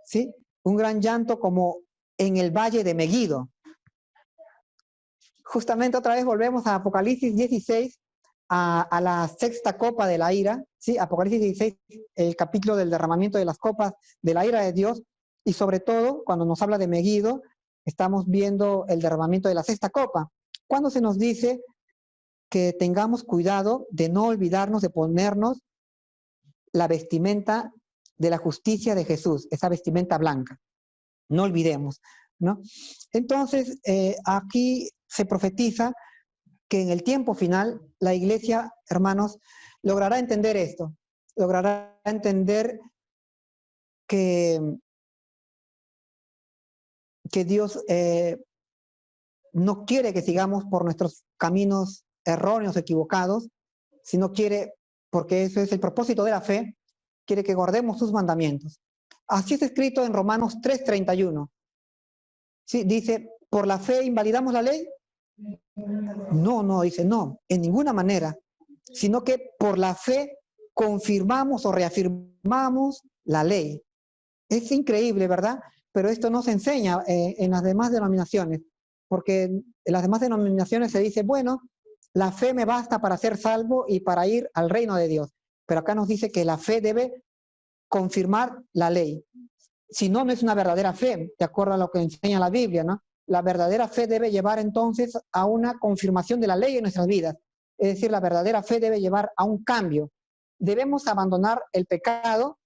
¿Sí? Un gran llanto como en el valle de Megido. Justamente otra vez volvemos a Apocalipsis 16, a la sexta copa de la ira, ¿sí? Apocalipsis 16, el capítulo del derramamiento de las copas de la ira de Dios, y sobre todo, cuando nos habla de Megido, estamos viendo el derramamiento de la sexta copa. Cuando se nos dice que tengamos cuidado de no olvidarnos de ponernos la vestimenta de la justicia de Jesús, esa vestimenta blanca. No olvidemos, ¿no? Entonces, aquí se profetiza que en el tiempo final la iglesia, hermanos, logrará entender esto, logrará entender que Dios no quiere que sigamos por nuestros caminos erróneos, equivocados, sino quiere, porque eso es el propósito de la fe, quiere que guardemos sus mandamientos. Así es escrito en Romanos 3:31. Sí, dice, ¿por la fe invalidamos la ley? No, dice, no, en ninguna manera, sino que por la fe confirmamos o reafirmamos la ley. Es increíble, ¿verdad? Pero esto no se enseña en las demás denominaciones, porque en las demás denominaciones se dice, bueno, la fe me basta para ser salvo y para ir al reino de Dios. Pero acá nos dice que la fe debe confirmar la ley. Si no, no es una verdadera fe, de acuerdo a lo que enseña la Biblia, ¿no? La verdadera fe debe llevar entonces a una confirmación de la ley en nuestras vidas. Es decir, la verdadera fe debe llevar a un cambio. Debemos abandonar el pecado,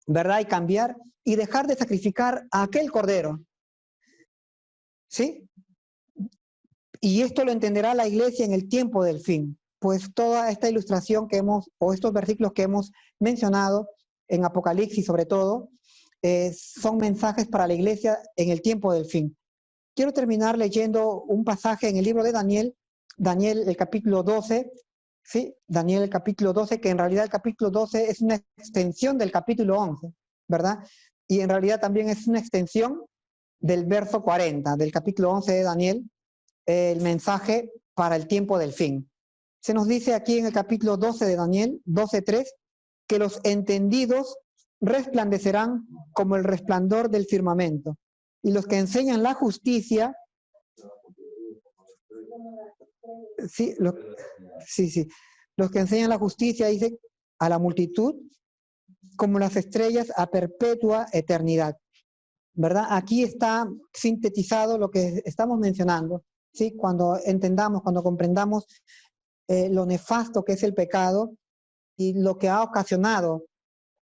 ¿verdad? Y cambiar y dejar de sacrificar a aquel cordero. ¿Sí? Y esto lo entenderá la iglesia en el tiempo del fin. Pues toda esta ilustración que o estos versículos que hemos mencionado en Apocalipsis sobre todo, son mensajes para la iglesia en el tiempo del fin. Quiero terminar leyendo un pasaje en el libro de Daniel, Daniel el capítulo 12, ¿sí? Daniel el capítulo 12, que en realidad el capítulo 12 es una extensión del capítulo 11, ¿verdad? Y en realidad también es una extensión del verso 40, del capítulo 11 de Daniel, el mensaje para el tiempo del fin. Se nos dice aquí en el capítulo 12 de Daniel, 12:3, que los entendidos resplandecerán como el resplandor del firmamento, y los que enseñan la justicia, los que enseñan la justicia, dice, a la multitud, como las estrellas a perpetua eternidad, ¿verdad? Aquí está sintetizado lo que estamos mencionando, ¿sí? Cuando entendamos, cuando comprendamos lo nefasto que es el pecado y lo que ha ocasionado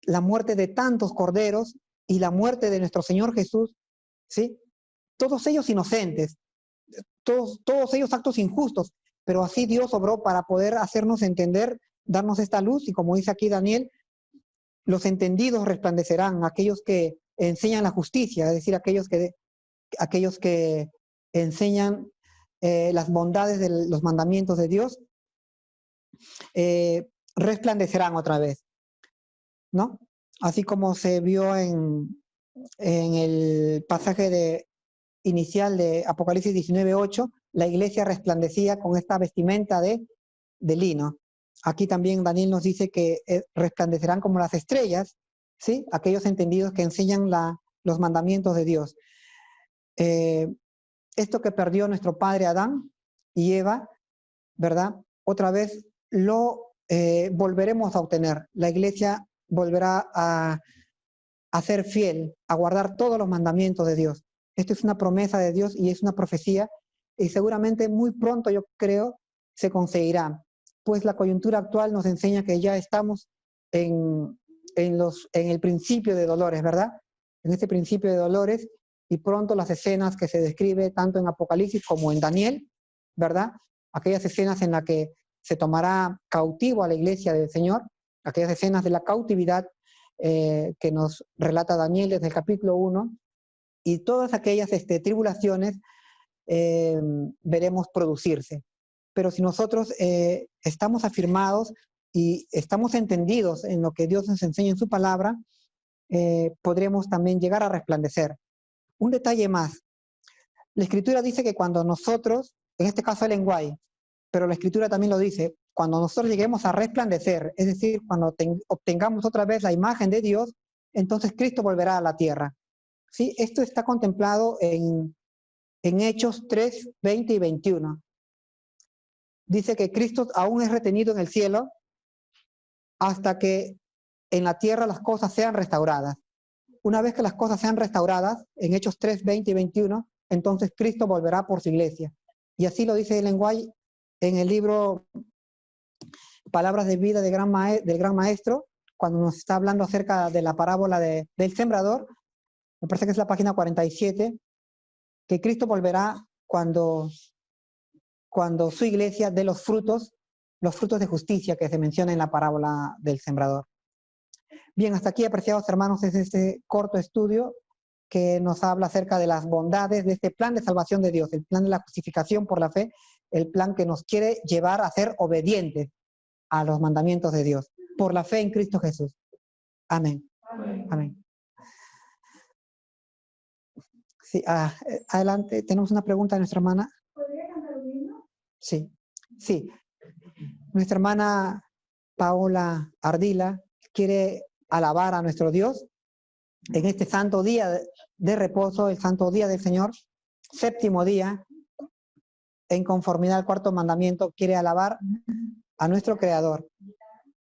la muerte de tantos corderos y la muerte de nuestro Señor Jesús, ¿sí? Todos ellos inocentes, todos ellos actos injustos, pero así Dios obró para poder hacernos entender, darnos esta luz, y como dice aquí Daniel, los entendidos resplandecerán, aquellos que enseñan la justicia, es decir, aquellos que enseñan las bondades de los mandamientos de Dios, resplandecerán otra vez, ¿no? Así como se vio en el pasaje inicial de Apocalipsis 19:8, la iglesia resplandecía con esta vestimenta de lino. Aquí también Daniel nos dice que resplandecerán como las estrellas, ¿sí? Aquellos entendidos que enseñan los mandamientos de Dios. Esto que perdió nuestro padre Adán y Eva, ¿verdad? Otra vez lo volveremos a obtener. La iglesia volverá a ser fiel, a guardar todos los mandamientos de Dios. Esto es una promesa de Dios y es una profecía, y seguramente muy pronto, yo creo, se conseguirá, pues la coyuntura actual nos enseña que ya estamos en el principio de dolores, ¿verdad? En este principio de dolores, y pronto las escenas que se describe tanto en Apocalipsis como en Daniel, ¿verdad? Aquellas escenas en las que se tomará cautivo a la iglesia del Señor, aquellas escenas de la cautividad que nos relata Daniel desde el capítulo 1, y todas aquellas tribulaciones veremos producirse. Pero si nosotros estamos afirmados y estamos entendidos en lo que Dios nos enseña en su palabra, podremos también llegar a resplandecer. Un detalle más. La Escritura dice que cuando nosotros, en este caso Ellen White, pero la Escritura también lo dice, cuando nosotros lleguemos a resplandecer, es decir, cuando obtengamos otra vez la imagen de Dios, entonces Cristo volverá a la tierra. ¿Sí? Esto está contemplado en Hechos 3, 20 y 21. Dice que Cristo aún es retenido en el cielo hasta que en la tierra las cosas sean restauradas. Una vez que las cosas sean restauradas, en Hechos 3, 20 y 21, entonces Cristo volverá por su iglesia. Y así lo dice Ellen White en el libro Palabras de Vida del Gran Maestro, cuando nos está hablando acerca de la parábola del sembrador. Me parece que es la página 47, que Cristo volverá cuando su iglesia dé los frutos de justicia que se menciona en la parábola del sembrador. Bien, hasta aquí, apreciados hermanos, es este corto estudio que nos habla acerca de las bondades de este plan de salvación de Dios, el plan de la justificación por la fe, el plan que nos quiere llevar a ser obedientes a los mandamientos de Dios, por la fe en Cristo Jesús. Amén. Amén. Amén. Sí, adelante, tenemos una pregunta de nuestra hermana. ¿Podría cantar un himno? Sí, sí. Nuestra hermana Paola Ardila quiere alabar a nuestro Dios en este santo día de reposo, el santo día del Señor, séptimo día, en conformidad al cuarto mandamiento, quiere alabar a nuestro Creador.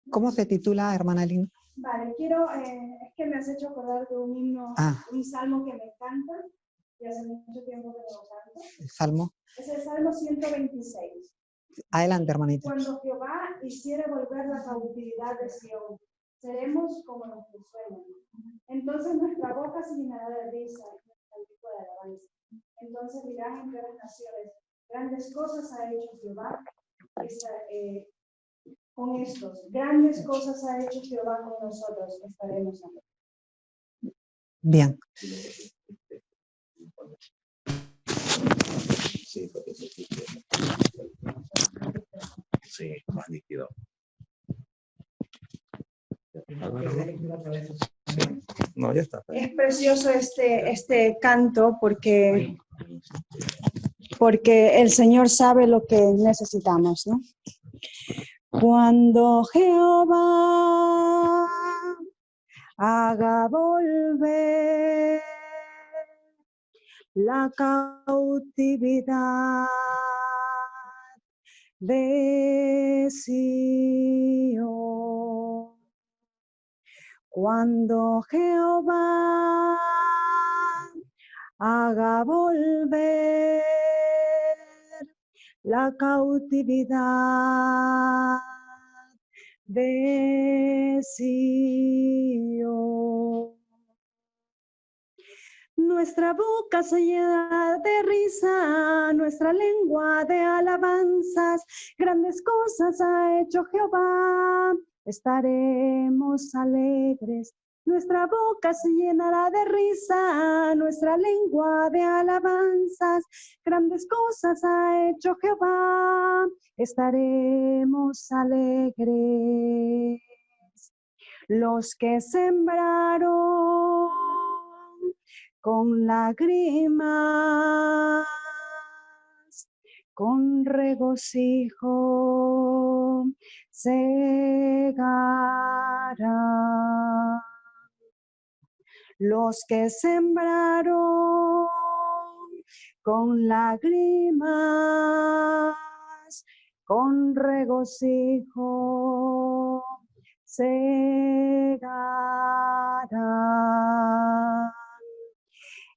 ¿Cómo se titula, hermana Lina? Vale, es que me has hecho acordar de un himno, un salmo que me encanta, y hace mucho tiempo que no lo canto. ¿El salmo? Es el Salmo 126. Adelante, hermanita. Cuando Jehová hiciere volver la cautividad de Sión, seremos como los que sueñan. Entonces nuestra boca se llenará de risa y nuestro grito de alabanza. Entonces dirán entre las naciones, grandes cosas ha hecho Jehová con estos. Grandes cosas ha hecho Jehová con nosotros. Estaremos aquí. Bien. Sí, porque sí, más nítido. No, ya está. Es precioso este canto porque el Señor sabe lo que necesitamos, ¿no? Cuando Jehová haga volver la cautividad de Sión, cuando Jehová haga volver la cautividad de Sión. Nuestra boca se llena de risa, nuestra lengua de alabanzas. Grandes cosas ha hecho Jehová, estaremos alegres Nuestra boca se llenará de risa, nuestra lengua de alabanzas. Grandes cosas ha hecho Jehová, estaremos alegres. Los que sembraron con lágrimas, con regocijo segarán. Los que sembraron con lágrimas, con regocijo segarán.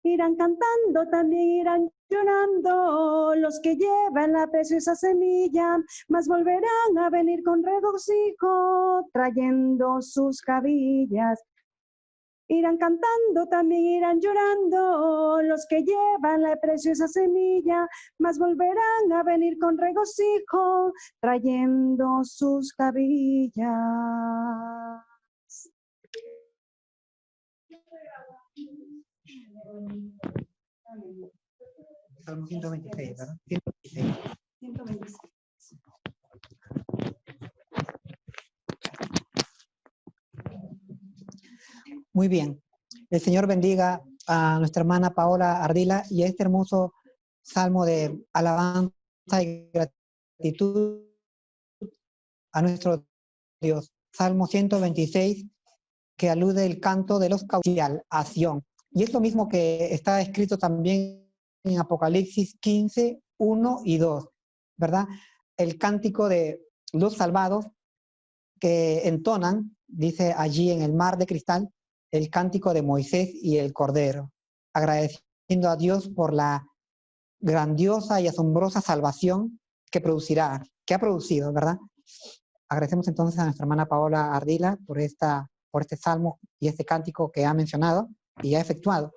Irán cantando, también irán llorando los que llevan la preciosa semilla, mas volverán a venir con regocijo, trayendo sus cabillas. Irán cantando, también irán llorando los que llevan la preciosa semilla, mas volverán a venir con regocijo, trayendo sus cabillas. Salmo 126, ¿verdad? 126. 126. Muy bien. El Señor bendiga a nuestra hermana Paola Ardila y a este hermoso salmo de alabanza y gratitud a nuestro Dios. Salmo 126, que alude el canto de los cautivos a Sión. Y es lo mismo que está escrito también en Apocalipsis 15, 1 y 2, ¿verdad? El cántico de los salvados que entonan, dice allí en el mar de cristal, el cántico de Moisés y el Cordero, agradeciendo a Dios por la grandiosa y asombrosa salvación que producirá, que ha producido, ¿verdad? Agradecemos entonces a nuestra hermana Paola Ardila por este salmo y este cántico que ha mencionado y ha efectuado.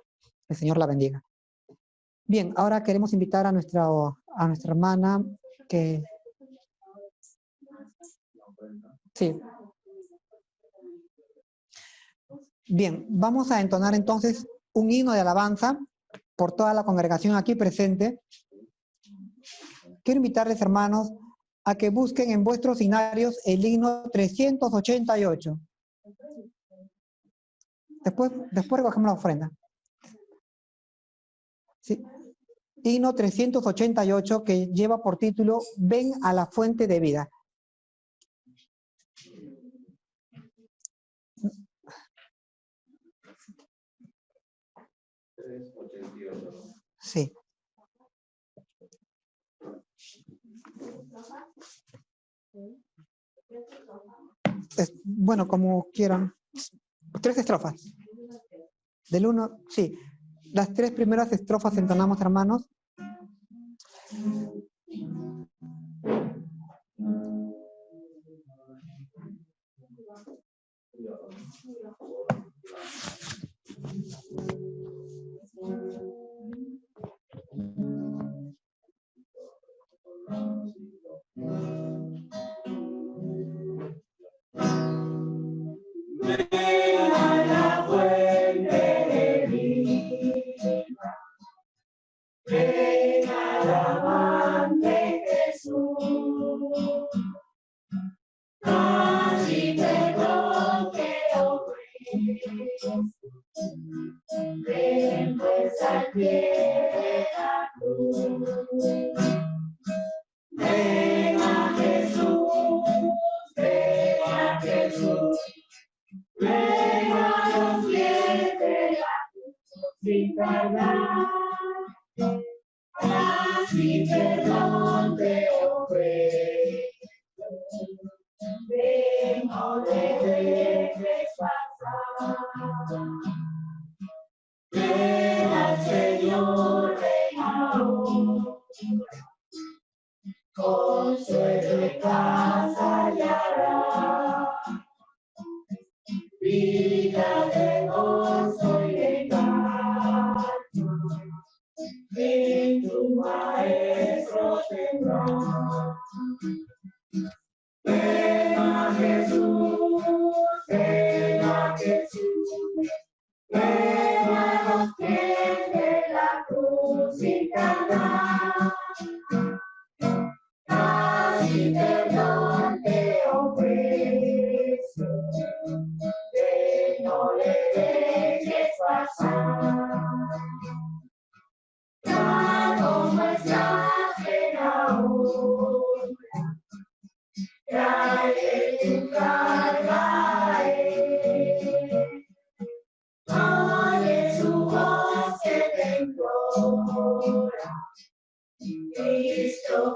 El Señor la bendiga. Bien, ahora queremos invitar a nuestra hermana que... Sí. Bien, vamos a entonar entonces un himno de alabanza por toda la congregación aquí presente. Quiero invitarles, hermanos, a que busquen en vuestros signarios el himno 388. Después recogemos la ofrenda. Sí. Himno 388, que lleva por título Ven a la fuente de vida. Sí. Bueno, como quieran. 3 estrofas. Del 1, sí. Las 3 primeras estrofas entonamos, hermanos. Ven a Jesús, ven a Jesús.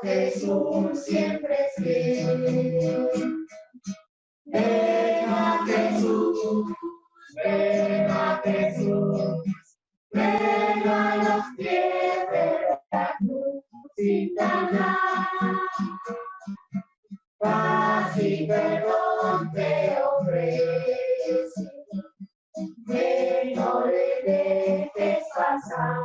Jesús siempre es fiel. Ven a Jesús, ven a Jesús, ven a los pies de la cruz sin tardar. Paz y perdón te ofrece, que no le dejes pasar.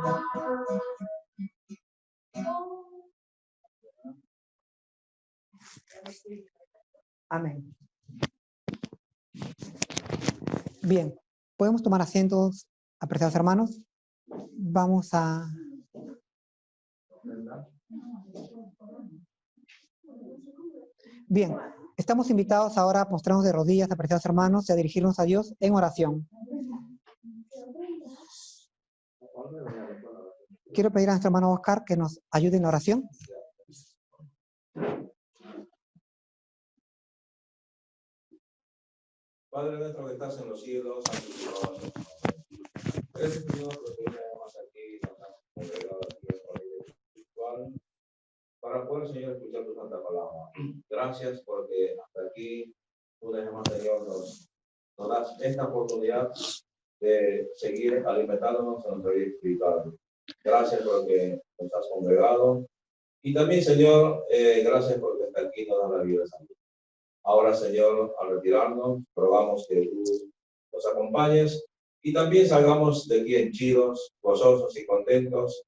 Amén. Bien, podemos tomar asientos, apreciados hermanos. Vamos a... Bien, estamos invitados ahora a postrarnos de rodillas, apreciados hermanos, y a dirigirnos a Dios en oración. Quiero pedir a nuestro hermano Oscar que nos ayude en la oración. Padre nuestro que estás en los cielos, santificado sea tu nombre. Gracias, Señor, porque tenemos aquí, nos has congregado aquí en la iglesia espiritual, para poder, Señor, escuchar tu santa palabra. Gracias porque hasta aquí, una vez más, Señor, nos das esta oportunidad de seguir alimentándonos en nuestra vida espiritual. Gracias porque nos has congregado. Y también, Señor, gracias porque hasta aquí nos das la vida santa. Ahora, Señor, al retirarnos, rogamos que tú nos acompañes y también salgamos de aquí henchidos, gozosos y contentos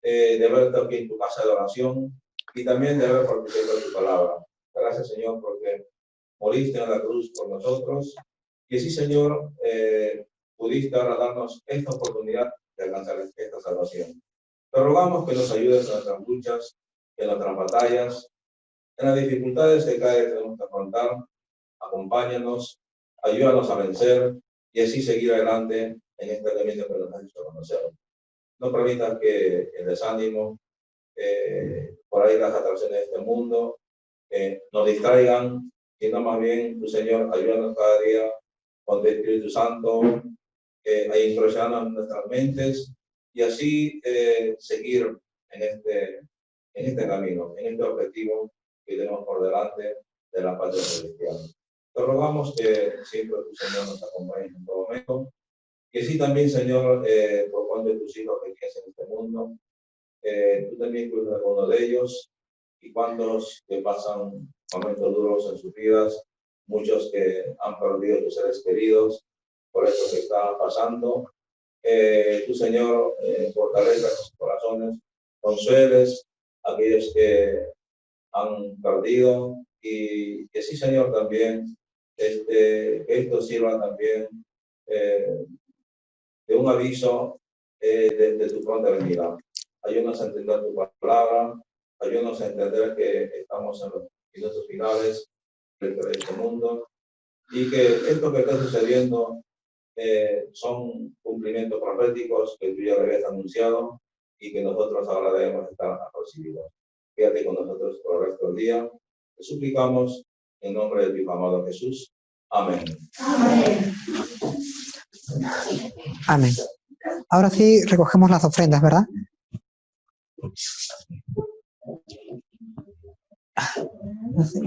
de verte aquí en tu casa de oración y también de haber participado de tu palabra. Gracias, Señor, porque moriste en la cruz por nosotros y así, Señor, pudiste ahora darnos esta oportunidad de alcanzar esta salvación. Te rogamos que nos ayudes en nuestras luchas, en nuestras batallas, en las dificultades que cada vez tenemos que afrontar. Acompáñanos, ayúdanos a vencer y así seguir adelante en este camino que nos has hecho conocer. No permitas que el desánimo, por ahí las atracciones de este mundo, nos distraigan, sino más bien, tu Señor, ayúdanos cada día con tu Espíritu Santo a introducirnos nuestras mentes y así seguir en este camino, en este objetivo que tenemos por delante de la patria celestial. Te rogamos que siempre tu Señor nos acompañe en todo momento. Y así también, Señor, por cuanto de tus hijos que tienes en este mundo, tú también cuidas a uno de ellos. Y cuantos que pasan momentos duros en sus vidas, muchos que han perdido sus seres queridos por esto que está pasando. Tu Señor, fortaleza sus corazones, consueles a aquellos que han perdido y que sí, Señor, también que esto sirva también de un aviso de tu pronta venida. Ayúdanos a entender tu palabra, ayúdanos a entender que estamos en los minutos finales de este mundo y que esto que está sucediendo son cumplimientos proféticos que tú ya le habías anunciado y que nosotros ahora debemos estar apercibidos. Quédate con nosotros por el resto del día. Te suplicamos en nombre de tu amado Jesús. Amén. Amén. Amén. Ahora sí recogemos las ofrendas, ¿verdad? No sé.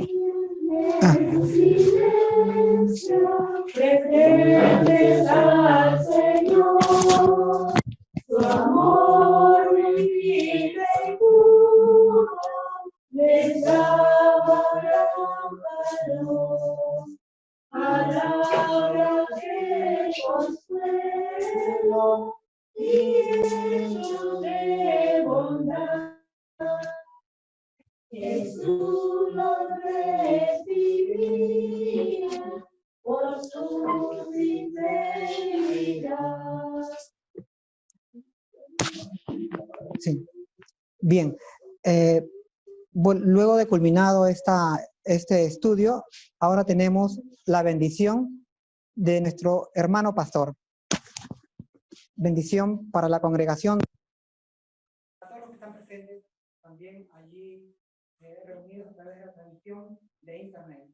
Representes al Señor, su amor vive y puro, les daba gran valor. Palabra que consuelo y hecho de bondad. Jesús los recibía por su sinceridad. Sí. Bien. Luego de culminado este estudio, ahora tenemos la bendición de nuestro hermano pastor. Bendición para la congregación. Para todos los que están presentes, también allí reunidos a través de la transmisión de internet.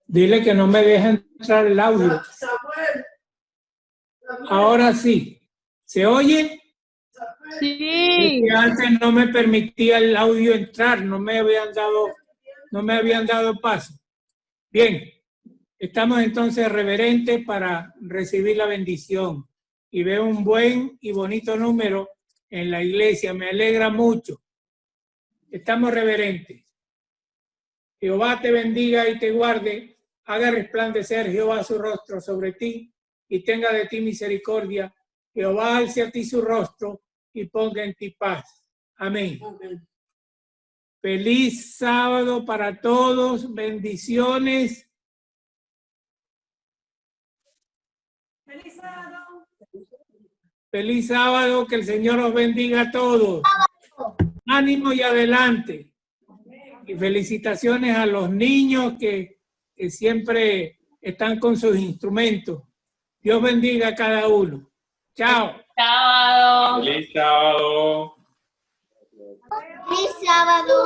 Dile que no me deja entrar el audio. Ahora sí. ¿Se oye? Sí. Que antes no me permitía el audio entrar, no me habían dado paso. Bien, estamos entonces reverentes para recibir la bendición. Y veo un buen y bonito número en la iglesia, me alegra mucho. Estamos reverentes. Jehová te bendiga y te guarde, haga resplandecer Jehová su rostro sobre ti y tenga de ti misericordia. Jehová alce a ti su rostro y ponga en ti paz. Amén. Amén. Feliz sábado para todos. Bendiciones. ¡Feliz sábado! Feliz sábado. Que el Señor os bendiga a todos. Ánimo y adelante. Y felicitaciones a los niños que siempre están con sus instrumentos. Dios bendiga a cada uno. Chao. Sábado. Feliz sábado. Feliz sábado.